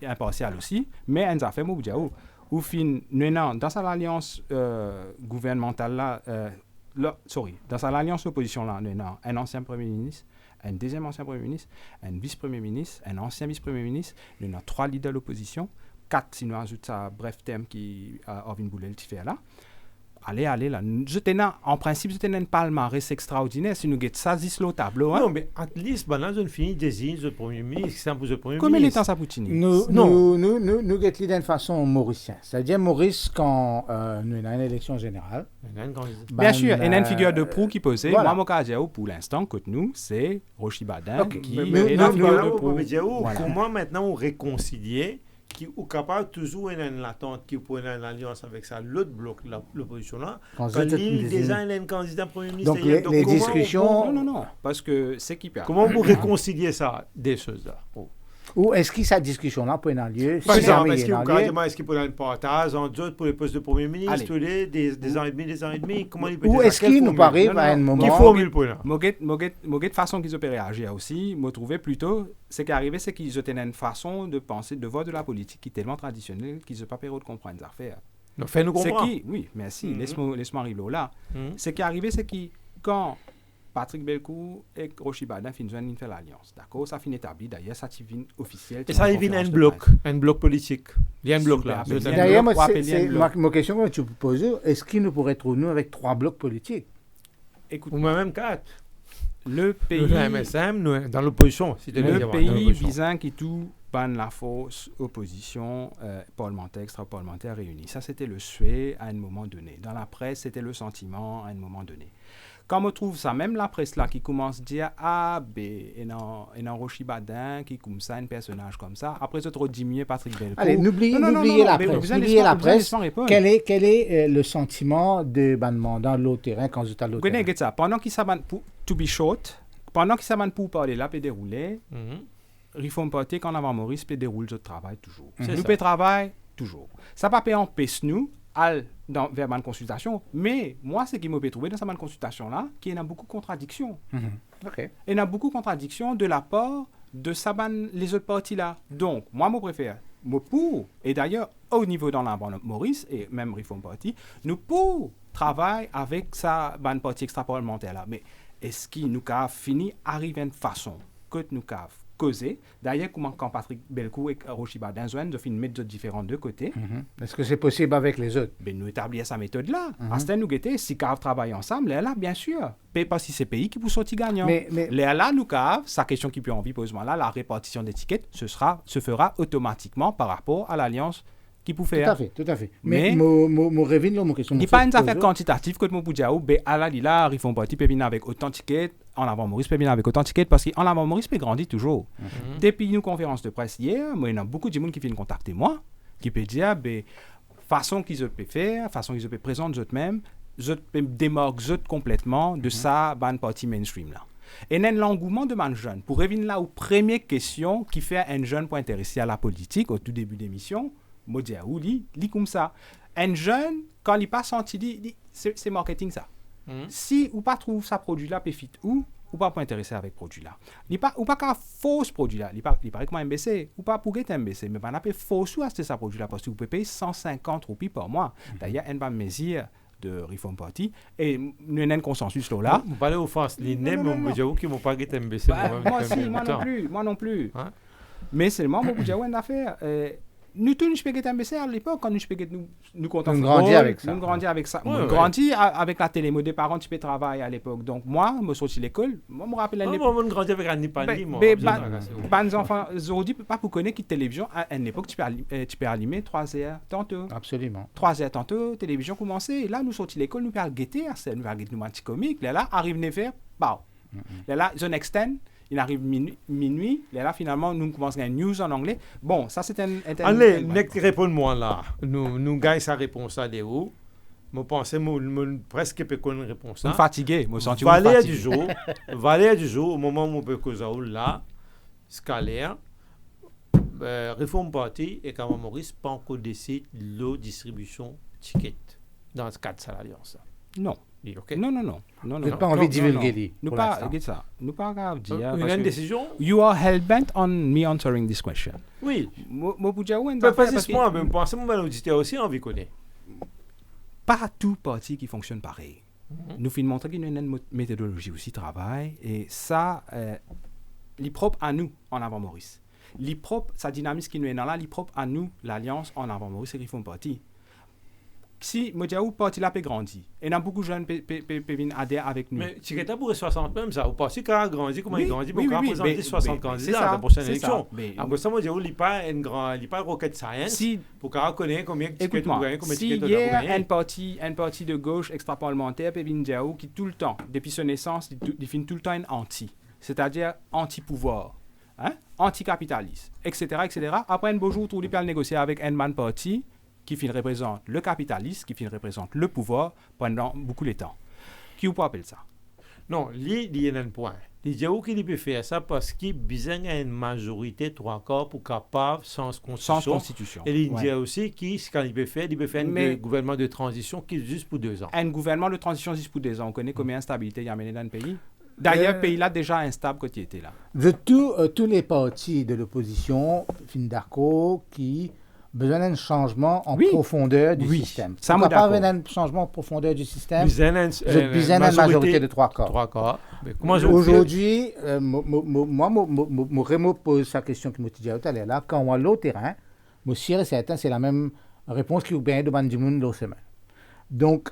impartial aussi, mais on a fait, moi, ou fin, dans cette alliance gouvernementale là, dans cette alliance opposition là, un ancien premier ministre, un deuxième ancien premier ministre, un vice-premier ministre, un ancien vice-premier ministre, nous avons 3 leaders de l'opposition, 4 si nous ajoutons ça bref thème qui a Orvin Boulel qui fait là. Allez là. En principe, c'était un palmarès extraordinaire si nous avons ça sur le tableau. Non, mais at least, là, je finis désigne le premier ministre, c'est un peu le premier ministre. Combien de temps ça peut tenir? Nous avons d'une façon mauricienne. C'est-à-dire, Maurice, quand nous avons une élection générale. Bien sûr, il y a une figure de proue qui posait. Voilà. Moi, mon pour l'instant, côté nous, c'est Rochi Badin qui est la figure de proue. Comment maintenant on réconcilier qui est capable toujours une attente qui pour une alliance avec ça l'autre bloc l'opposition là quand il déjà un candidat premier ministre donc les discussions non parce que c'est qui perd. Comment vous réconcilier ça des choses là ou est-ce que cette discussion-là peut avoir lieu? Par exemple, est-ce qu'il peut y avoir un partage entre autres pour les postes de Premier ministre, des ans et demi, comment il peut ou est-ce qu'il nous arrive à un moment... Qui formule pour là? Moi, façon qu'ils ont réagir aussi, moi, trouvé plutôt, ce qui est arrivé, c'est qu'ils ont une façon de penser, de voir de la politique qui est tellement traditionnelle qu'ils n'ont pas pu comprendre les affaires. Donc, fais-nous comprendre. Oui, merci, laisse-moi arriver là. Ce qui est arrivé, c'est que quand... Patrick Bellecourt et Rochi Badin finissent une faire l'alliance. D'accord? Ça finit établi. D'ailleurs, ça finit officiel. Et ça devient un bloc politique. Il y a un bloc là. D'ailleurs, ma question que tu peux poser, est-ce qu'il nous pourrait trouver nous avec 3 blocs politiques? Ou même 4. Le pays... Le MSM, dans l'opposition. Le pays visant qui tout banne la fausse opposition parlementaire, extra-parlementaire réunie. Ça, c'était le souhait à un moment donné. Dans la presse, c'était le sentiment à un moment donné. Quand on trouve ça, même la presse là qui commence à dire et non Rochi Badin qui comme ça, un personnage comme ça, après c'est trop diminué Patrick Bellecourt. Allez, n'oubliez la presse. Quel est le sentiment de bannement dans l'autre terrain quand vous êtes à l'autre terrain? Ça. Pendant qu'il s'abandonne to be short, pendant qu'il s'abandonne pour parler là, peut dérouler, Réforme Parti quand avant Maurice peut dérouler le travail toujours. Nous peut travailler toujours. Ça ne va pas empêcher nous vers ma consultation, mais moi, ce qui m'a trouvé dans cette consultation-là, qu'il y a beaucoup de contradictions. Okay. Il y a beaucoup de contradictions de la part de les autres partis-là. Donc, moi, je préfère, et d'ailleurs, au niveau dans la bande Maurice, et même Réforme Parti, nous pour travailler avec sa bande parti extra-parlementaire-là. Mais est-ce qu'il nous a fini arriver de façon que nous avons causé. D'ailleurs, quand Patrick Bellecourt et Rochi Badin ont fait une méthode différente de côté. Est-ce que c'est possible avec les autres? Ben, nous établir sa méthode-là. À ce nous guetter, si nous travaillons ensemble, là, bien sûr. Pas si c'est pays qui peut sortir gagnant. Mais là, nous avons, sa question qui peut en vie, là, la répartition d'étiquettes se fera automatiquement par rapport à l'alliance qui peut faire. Tout à fait. Mais mon revient là, mon question. Il n'y a pas une affaire quantitative que moi, pour dire, à la lila, ils font partie, peut venir avec autant de tickets, en avant Maurice peut venir avec autant de tickets, parce qu'en avant Maurice peut grandir toujours. Depuis une conférence de presse hier, moi, il y a beaucoup de gens qui viennent contacter moi, qui peuvent dire, façon qu'ils peuvent faire, façon qu'ils peuvent présenter eux-mêmes, je peux démarquer complètement de ça, ban partie mainstream là. Et l'engouement de man jeune, pour revenir là aux premières questions qui fait un jeune pour intéresser à la politique au tout début d'émission, moi dis à lit comme ça. Un jeune, quand il pas senti, c'est marketing ça. Si ou pas trouve ça produit là, peut fit ou pas pour intéresser avec produit là. Ou pas qu'un faux produit là, il paraît que moi MBC ou pas pour être MBC, mais pas n'a faux ou acheter ça produit là parce que vous pouvez payer 150 roupies par mois. D'ailleurs, un pas mesure de Reform Party et nous avons un consensus là. Vous parlez aux France, les NEM, j'avoue qu'ils ne vont pas être MBC. Moi non plus. Hein? Mais seulement, moi, j'ai une affaire. Nous tous, nous sommes MBC à l'époque, quand nous nous comptons. Nous grandis avec ça. Nous grandis avec ça. Nous grandis avec la télé. Mes parents, tu peux travailler à l'époque. Donc, moi, je suis sorti de l'école. Moi, je me rappelle à l'époque. Moi, je grandis avec Annie Pani. Les enfants, aujourd'hui, pas pour connaître qui télévision. À une époque, tu peux allumer 3 heures tantôt. Absolument. 3 heures tantôt, télévision commençait. Et là, nous sortis de l'école, nous pouvons guetter à ça. Nous pouvons guetter nos petits comiques. Là, arrive à faire, là, zone extend. Il arrive minuit, et là, finalement, nous commençons à une news en anglais. Bon, ça, c'est un... Allez, réponds-moi là. Nous gagnons sa réponse à Léo. Je pense que presque pas qu'on réponse ça. Je suis fatigué, je me sens fatigué. Valère du jour, au moment où on peut causer là, scalaire, Reform Party et quand Maurice pas encore décidé de la distribution ticket dans ce cadre de cette alliance. Non. Okay. Non. Vous n'avez pas envie de divulguer. Nous pas ça. Nous pas grave dire. Une décision. You are hell bent on me answering this question. Oui. Moi pour dire ouais. Parce que moi, même penser mon auditeur aussi envie connaître. Pas tout parti qui fonctionne pareil. Nous finissons montrer qu'il y a une méthodologie aussi travail et ça, l'est propre à nous en avant Maurice. L'est propre, sa dynamique qui nous est dans là, l'est propre à nous l'alliance en avant Maurice et Reform Party. Si Modiaou parti là peut grandir et il y a beaucoup de jeunes qui viennent adhérer avec nous. Mais tu es pour 60 même ça, ou pas si quand grandit comment il grandit pour représenter 60 candidats à la prochaine élection. Après ça Modiaou il pas rocket science pour qu'on connaisse combien de tickets vous gagnez, combien de tickets vous gagnez. Un parti de gauche extra-parlementaire peut venir qui tout le temps depuis son naissance il finit tout le temps un anti, c'est-à-dire anti-pouvoir, anti-capitaliste, etc. Après un beau jour tout le monde négocier avec un man parti qui représente le capitalisme, qui représente le pouvoir pendant beaucoup de temps. Qui vous appelle ça? Non, il y a un point. Il y a qui peut faire ça parce qu'il besoin d'une majorité 3/4 pour capable sans constitution. Et il y a aussi qui, quand il peut faire un gouvernement de transition qui est juste pour 2 ans. Un gouvernement de transition juste pour 2 ans. On connaît combien d'instabilité il y a mené dans le pays? D'ailleurs, le pays là déjà instable quand il était là. De tous les partis de l'opposition, fin d'accord, qui besoin d'un changement en profondeur du système. Ça n'a pas besoin d'un changement en profondeur du système. Besoin d'une majorité de 3/4. Aujourd'hui, moi, me pose sa question qui m'a dit tout à l'heure. Là, quand on va au terrain, je suis sûr et certain, c'est la même réponse qui vous vient de Bandimoun dans semaine. Donc,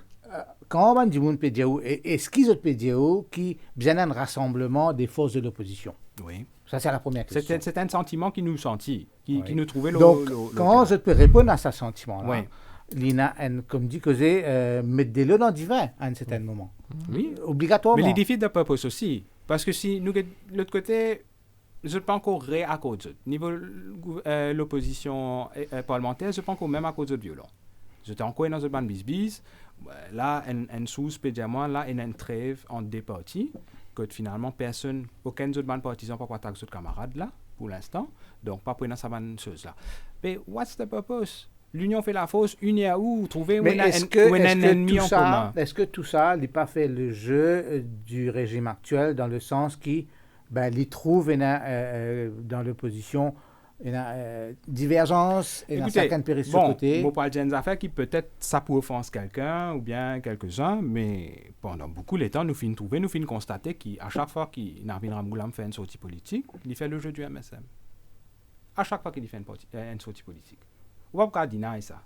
quand Bandimoun peut dire, est-ce qu'ils peut dire qui besoin d'un rassemblement des forces de l'opposition? Oui. Ça, c'est la première question. C'est un sentiment qui nous sentit, qui nous trouvait Donc, quand je peux répondre à ce sentiment-là, Lina, comme dit Cosé, mettez-le dans du vin à un certain moment. Oui. Obligatoirement. Mais les défis de purpose aussi. Parce que si nous, de l'autre côté, je ne peux pas encore à cause de niveau l'opposition parlementaire, je ne peux pas encore même à cause de violon. J'étais encore dans une bande bis-bis. Là, un sous-spécialement, là, il y a une trêve entre deux partis. Que finalement, aucun autre bande partisan pas attaquer d'autres camarades là, pour l'instant. Donc, pas prendre sa bande chose là. Mais, what's the purpose? L'union fait la fausse, unir où? Trouver un ennemi en commun. Est-ce que tout ça n'a pas fait le jeu du régime actuel dans le sens qu'il trouve dans l'opposition une divergence et dans certaines périodes de côté. Bon, pas des affaires qui peut-être ça peut offenser quelqu'un ou bien quelques-uns, mais pendant beaucoup de temps, nous finissons constater qu'à chaque fois qu'il Narvin Ramgoulam fait une sortie politique, il fait le jeu du MSM. À chaque fois qu'il fait une sortie politique. On ne va pas dire ça.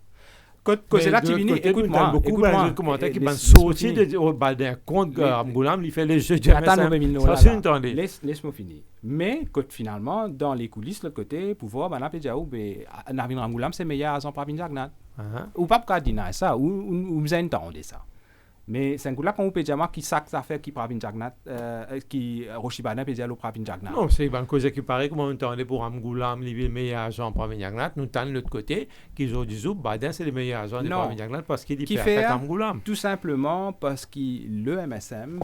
cause là, tu viens, écoute-moi. Beaucoup de commentaires qui vont sortir au bal d'un compte Ramgoulam, il fait les jeux de MSM. Laisse-moi finir. Mais finalement, dans les coulisses, le côté pouvoir, on a dit que Navin Ramgoulam, c'est meilleur à Pravin Jagnat. Ou pas dire ça, ou vous entendez ça. Mais c'est un coup là quand on peut dire qui sac ça fait qui Pravin Jagnat qui Rochibana peut dire le Pravin Jagnat. Non, c'est une cause qui paraît comme on entendait pour Ramgoulam, les meilleurs agents Pravin Jagnat, nous tendons de l'autre côté qui ont dit Baden c'est les meilleurs agents de Pravin Jagnat parce qu'il dit fait Ramgoulam. Tout simplement parce que le MSM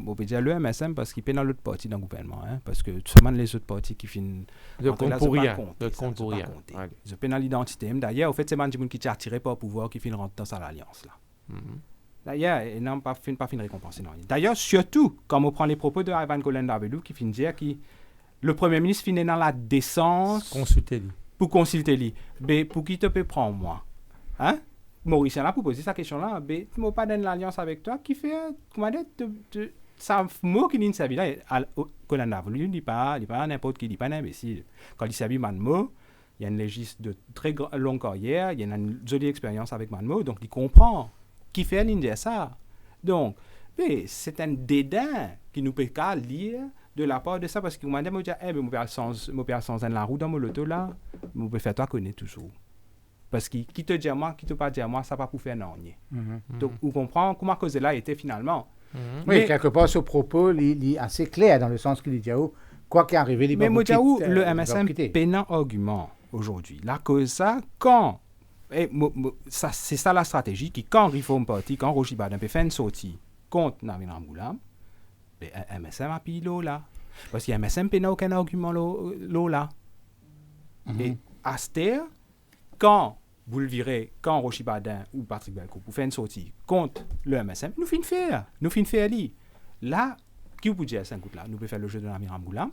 on peut dire le MSM parce qu'il est dans l'autre partie dans le gouvernement, parce que seulement les autres partis qui finissent de compte pour rien. Ils sont dans l'identité. D'ailleurs, au fait, c'est des gens qui sont attirés par le pouvoir qui finissent rentrer dans cette alliance là. D'ailleurs, ils n'ont pas fini de récompenser. D'ailleurs, surtout, quand on prend les propos de Ivan Kolen-Davelou qui finit de dire que le Premier ministre finit dans la décence pour consulter lui. Mais pour qui te peut prendre moi? Maurice là pour poser sa question là, mais tu m'as pas donné l'alliance avec toi qui fait comment dire ça mot qui dit ça là Kolen-Davelou il dit pas n'importe qui dit pas un imbécile. Quand il s'habille Manmo, il y a une légiste de très longue carrière, il y a une jolie expérience avec Manmo, donc il comprend qui fait dire ça. Donc, c'est un dédain qui nous peut qu'à lire de la part de ça, parce que vous m'avez dit, mon père sans la roue dans mon loto là, vous pouvez faire toi connaître toujours. Parce que qui te dit à moi, qui te pas dit à moi, ça va pour faire non. Donc, vous comprenez comment cause là était finalement. Oui, quelque part, ce propos il est assez clair dans le sens qu'il dit, quoi qu'il arrive, il mais Mojaou, le MSM pénant argument aujourd'hui. La cause ça, quand c'est ça la stratégie qui, quand Reform Party, quand Roger Baden peut faire une sortie contre Navin Ramgoulam, MSM a pris l'eau là. Parce que MSM n'a aucun argument l'eau là. Et à cette heure, quand vous le virez, quand Roger Baden ou Patrick Belcourt vous faites une sortie contre le MSM, nous finissons faire lui. Là, qui vous dit à 5 là, nous pouvons faire le jeu de Navin Ramgoulam?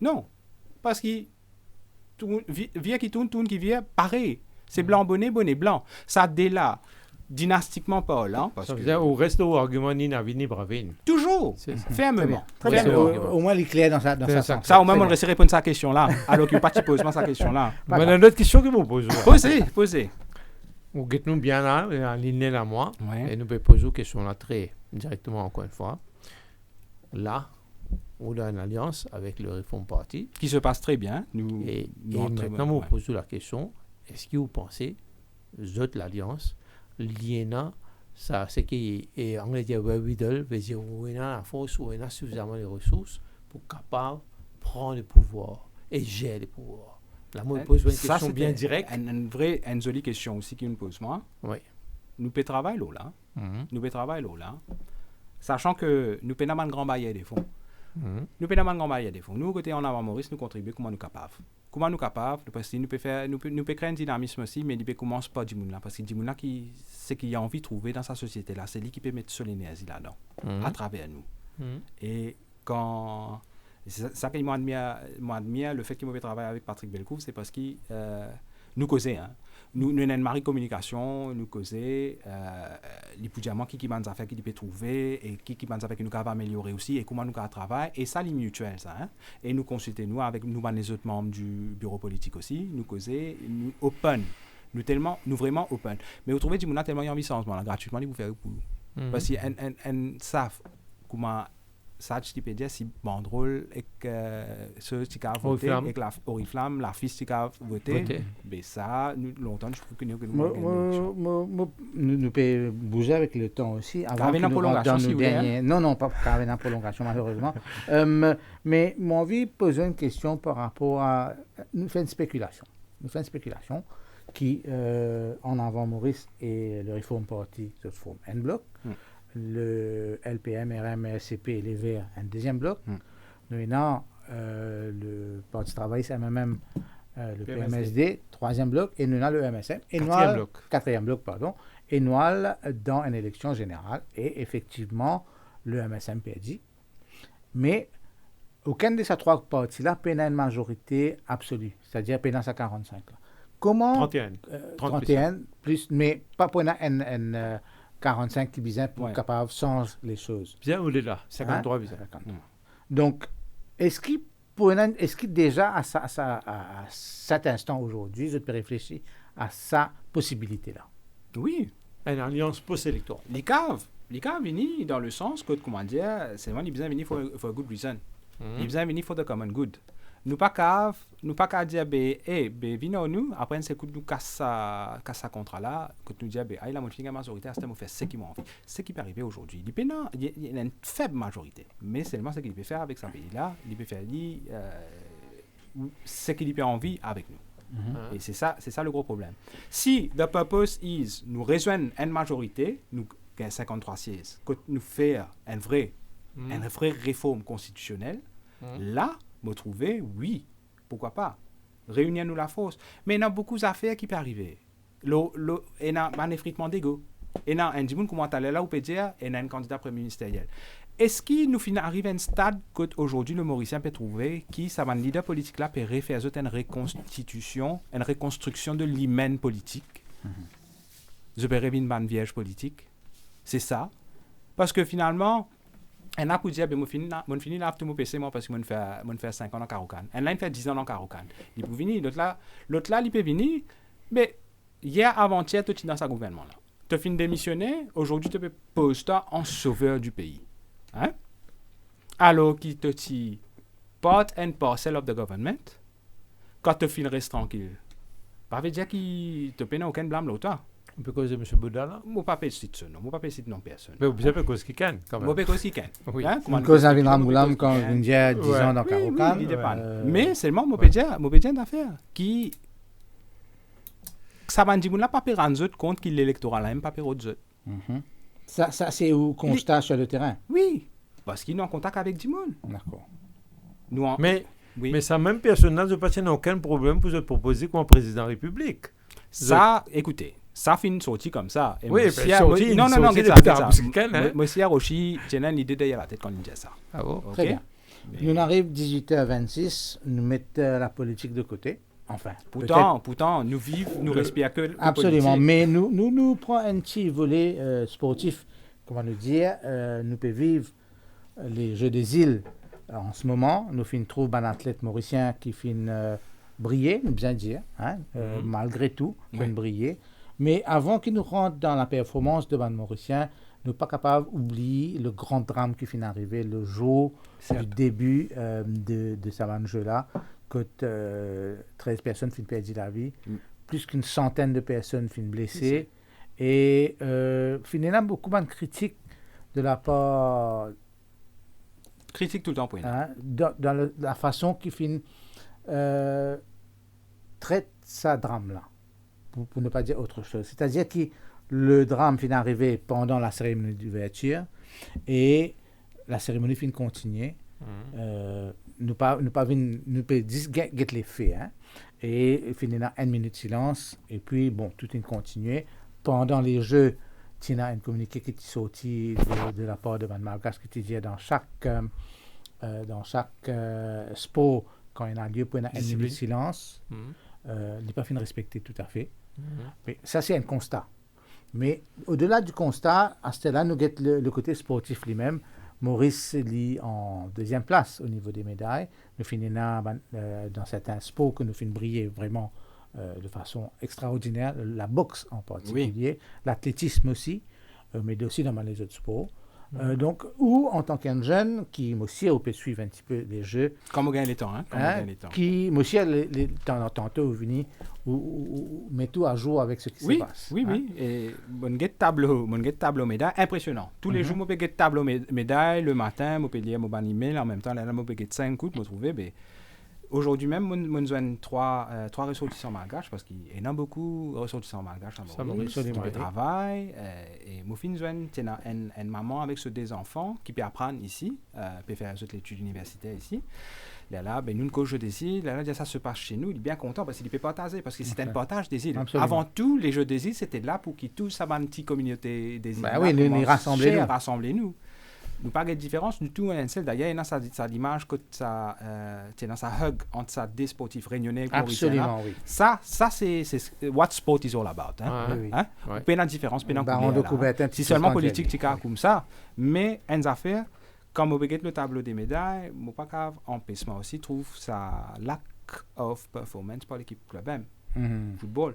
Non. Parce que vient qui tourne, qui vient, pareil. C'est blanc, bonnet, blanc. Ça, dès là, dynastiquement parlant. Ça veut dire, au reste au argument ni Navin ni Bravin. Toujours, fermement. Au moins, il est clair dans sa sens. Ça, au moins, on essaie de répondre à sa question-là, alors qu'il n'y a pas de posement sa question-là. Mais il y a une autre question que vous posez. Posez. Vous êtes-nous bien là, en ligne là, moi, et nous pouvons poser une question là très directement, encore une fois. Là, on a une alliance avec le Reform Party. Qui se passe très bien. Et maintenant, vous posez la question. Est-ce que vous pensez, l'alliance, l'IENA, ça, c'est qui est anglais dit wherewithal, veut dire où on a la force, où on a suffisamment de ressources pour capable prendre le pouvoir et gérer le pouvoir. Là, moi, je pose une question bien directe. Une jolie question aussi qui nous pose moi. Oui. Nous pouvons travailler là. Sachant que nous pouvons avoir un grand bail des fonds. Nous pouvons avoir un grand bail des fonds. Nous, côté en avant Maurice, nous contribuons comment nous capables. Comment nous capables, parce que nous pouvons créer un dynamisme aussi, mais nous ne commence pas du monde là, parce que du monde là c'est qu'il a envie de trouver dans sa société là, c'est lui qui peut mettre son énergie là-dedans, à travers nous. Et quand c'est ça qui m'admire le fait qu'il m'a travailler avec Patrick Belcourt, c'est parce qu'il nous causait, nous avons une marée communication, nous causait les diamants qui m'ont fait qui peut trouver et qui m'ont fait qui nous va améliorer aussi et comment nous travailler et ça les mutuel ça et nous consulter nous avec nous les autres membres du bureau politique aussi nous causer nous open nous vraiment open mais vous trouvez du monde tellement envie ça gratuitement ils vous faire pour parce qu'ils savent comment ça je peux dire si bon drôle et que ce qui a voté avec la Oriflamme la fille qui a voté mais ça nous longtemps je trouve que nous peut bouger avec le temps aussi avant que nous rentrons dans nos derniers non pas avec la prolongation malheureusement mais moi envie de poser une question par rapport à nous fait une spéculation qui en avant Maurice et le Reform Party se forment un bloc le LPM, RM, SCP et les Verts, un deuxième bloc. Nous avons le Parti Travail, MMM, le PMSD, troisième bloc, et nous avons le MSM, quatrième bloc, et nous dans une élection générale, et effectivement, le MSM perdit. Mais aucun de ces trois partis-là n'a une majorité absolue, c'est-à-dire pénal à 45. Là. Comment 31 plus, mais pas pour une 45 qui visent pour capable de changer les choses. Bien, on est là, 53 visent. Donc, est-ce qu'il déjà, à cet instant aujourd'hui, je peux réfléchir à sa possibilité-là. Oui. Une alliance post-électorale. L'ICAV vient dans le sens que, comment dire, c'est vraiment, il besoin venir for a good reason. Il besoin venir for the common good. Nous pas qu'à dire, venez nous, après, c'est que nous casse ça contrat là, que nous disons, la majorité, c'est faire ce qui m'a envie. Ce qui peut arriver aujourd'hui. Il y a une faible majorité, mais seulement ce qu'il peut faire avec ce pays-là, il peut faire ce qu'il peut envie avec nous. Et c'est ça le gros problème. Si the purpose is nous rejoindre une majorité, nous gagnons 53 sièges, que nous faire une vraie réforme constitutionnelle, là, me trouver, oui, pourquoi pas. Réunir-nous la force. Mais il y a beaucoup d'affaires qui peuvent arriver. Il y a un effritement d'ego. Il y a un dimanche, comment tu là, on peut dire, il y a un candidat premier ministériel. Est-ce qu'il nous arrive à un stade qu'aujourd'hui, le Mauricien peut trouver qui, ça va, un leader politique là, peut refaire une reconstruction de l'hymen politique? Je peux revenir une vierge politique. C'est ça. Parce que finalement, on a pu dire, je finis là, tout mon PC, moi, parce que je fais 5 ans en Caroucan. Et là, il fait 10 ans en Caroucan. Il peut venir, l'autre là, il peut venir, mais hier, avant-hier, tu es dans ce gouvernement-là. Tu as fini de démissionner, aujourd'hui, tu peux poser en sauveur du pays. Hein? Alors qu'il te dit part and parcel of the government, quand tu finis reste tranquille. Ça veut dire qu'il te paye aucun blâme l'autre. On peut causer M. Bouddha là? Je ne peux pas payer ce nom, je ne peux pas payer ce nom personne. Mais vous savez cause qui can quand même. Je peux payer ce qui can. Oui. Une cause à Vinram quand on dit 10 ans dans Caroucan. Mais seulement, je peux dire une affaire qui. Ça va dire que je ne peux pas payer un autre compte qu'il est électoral, je ne peux pas payer autre. Ça c'est où constat sur le terrain. Oui, parce qu'ils sont en contact avec du monde. D'accord. Mais ça même personne n'a aucun problème pour se proposer comme président de la République. Ça, écoutez, ça fait une sortie comme ça. Et oui, non, Monsieur Rochi, j'ai une idée derrière la tête quand il dit ça. Ah bon? Okay? Très bien. Mais... Nous arrivons 18h26, nous mettons la politique de côté. Enfin, pourtant, nous vivons, nous respirons que le absolument, politique. Mais nous prenons un petit volet sportif, comment nous dire, nous pouvons vivre les Jeux des îles en ce moment. Nous trouvons un athlète mauricien qui finit briller, nous bien dire, hein, malgré tout, finit briller. Mais avant qu'il nous rentre dans la performance de mauricien, nous ne sommes pas capables d'oublier le grand drame qui finit d'arriver le jour du début de ce jeu-là. Que 13 personnes finissent perdre la vie, plus qu'une centaine de personnes finissent blessées. Et il y a beaucoup de critiques de la part... Critique tout le temps, dans la façon qu'il finit traite ce drame-là, pour ne pas dire autre chose. C'est-à-dire que le drame finit d'arriver pendant la cérémonie d'ouverture et la cérémonie finit de continuer. Nous pas dire get les faits, hein? Et finir dans 1 minute de silence et puis bon, tout est continué pendant les jeux. Il y a un communiqué qui est sorti de la part de Mme Malgas qui dit dans chaque sport quand il y a lieu pour une minute de silence, il n'est pas fini de respecter tout à fait. Mais ça c'est un constat. Mais au-delà du constat, à ce là nous avons le côté sportif lui-même. Maurice est en deuxième place au niveau des médailles. Nous finissons dans certains sports que nous finissons briller vraiment de façon extraordinaire. La boxe en particulier, l'athlétisme aussi, mais aussi dans les autres sports. Donc, ou en tant qu'un jeune qui aussi peut suivre un petit peu les jeux. Comme on gagne les temps, qui aussi tantôt venu ou met tout à jour avec ce qui se passe. Oui. Et mon tableau médaille impressionnant. Tous les jours, mon tableau médaille le matin, mon lire mon email en même temps, là, mon 5 coups, me trouver. Aujourd'hui même, mon besoin trois ressortissants malgaches parce qu'il y en a beaucoup de ressortissants malgaches en Maurice qui travaillent. Et mon fils a une maman avec des enfants qui peut apprendre ici, peut faire toute l'étude universitaire ici. Là, nous, quand je décide, là, ça se passe chez nous, il est bien content parce qu'il peut partager, parce que c'est un partage des îles. Absolument. Avant tout, les Jeux des îles, c'était là pour qu'ils tous ça une petite communauté des îles. Oui, rassemblez-nous. Nous pas de différence du tout. D'ailleurs, il y a ça l'image que ça dans sa hug entre ça des sportifs réunionnais. Absolument, oui. Ça c'est what sport is all about. Pas la différence, pas si seulement politique, c'est comme ça. Mais une affaire, quand on regarde le tableau des médailles, mon pas grave, empêchement aussi trouve ça lack of performance par l'équipe club M. Football.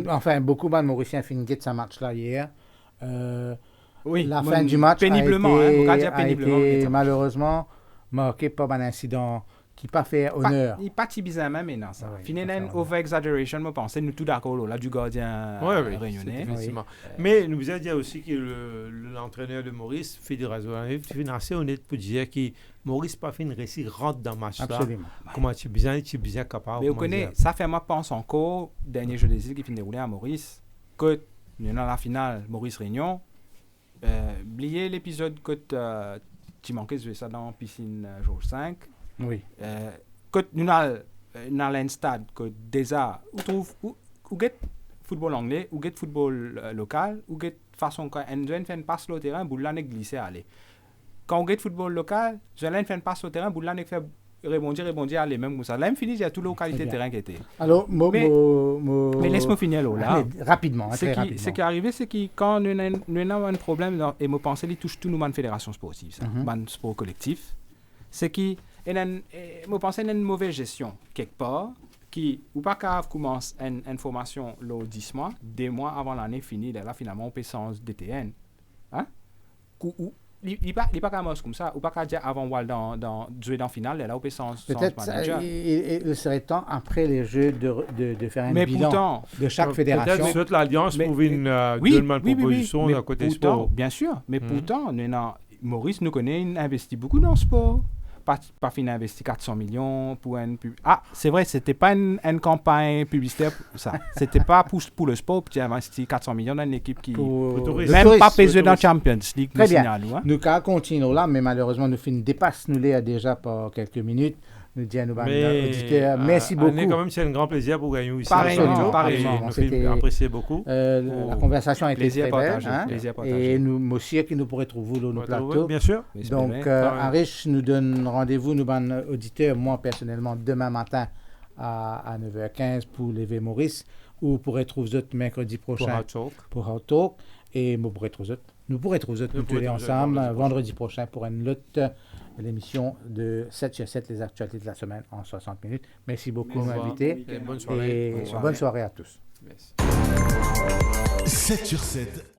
Enfin, beaucoup de Mauriciens finissent de ce match-là hier. Oui, la fin du match péniblement, a été malheureusement marqué par un incident qui n'a pas fait honneur. Il n'est pas si bizarre même maintenant, ça. Oui, Finalement, une over-exaggeration, je pense, nous tous d'accord, là, du gardien réunionnais. Effectivement. Mais nous vous avez dit aussi que l'entraîneur de Maurice, Fédération, est assez honnête pour dire que Maurice pas fait une réussite rentre dans le match. Absolument. Comment tu es bien capable. Mais vous connaissez, ça fait moi pense encore, dernier jeu des îles qui finit déroulé à Maurice, que dans la finale Maurice-Réunion, oubliez l'épisode que tu manquais de jouer ça dans la piscine Georges 5. Oui. Que nous avons un stade que déjà, où trouve où get football anglais, où get football local, où get façon quand un jeune fait une passe au terrain, boule là n'est glissé aller. Quand on get football local, jeune fait une passe au terrain, boule là n'est fait rebondir aller même comme ça. Là, il finit, il y a toute la localité de terrain qui était. Alors, mais laisse-moi finir là. Rapidement, très rapidement. Ce qui est arrivé, c'est que quand nous avons un problème, et je pense qu'il touche tout nous, fédération sportive, sport collectif, c'est que je pense qu'il y a une mauvaise gestion quelque part, qui, ou pas qu'à commence une formation le 10 mois, 2 mois avant l'année finie, là finalement on peut sans DTN. Hein? Il n'est pas qu'à comme ça, ou pas qu'à dire avant jouer dans la finale, là on peut sans manager. Il serait temps, après les Jeux, de faire un bilan de chaque fédération. Peut-être l'Alliance trouve une proposition d'un côté sport. Bien sûr, mais pourtant, Maurice nous connaît, il investit beaucoup dans le sport. Pas fini investi 400 millions pour un c'est vrai, c'était pas une campagne publicitaire pour ça. C'était pas pour le sport, tu as investi 400 millions dans une équipe qui même pas payé dans la Champions League. Très bien. Nous continuons là, mais malheureusement nous dépasse nous les déjà par quelques minutes. Nous disons à nos auditeurs, merci beaucoup. Quand même, c'est un grand plaisir pour gagner ici. Pareillement. Nous apprécié beaucoup. La conversation a été très belle. Et nous aussi, qui nous pourrez trouver nos plateaux. Bien sûr. Donc, Arish nous donne rendez-vous, nous, auditeurs, moi personnellement, demain matin à 9h15 pour Lever Maurice, ou vous pourrez trouver mercredi prochain pour Hot Talk. Et nous pourrez trouver nous ensemble vendredi prochain pour une autre l'émission de 7/7, les actualités de la semaine en 60 minutes. Merci beaucoup, m'inviter. Bonne soirée. Bonne soirée à tous. Merci. 7/7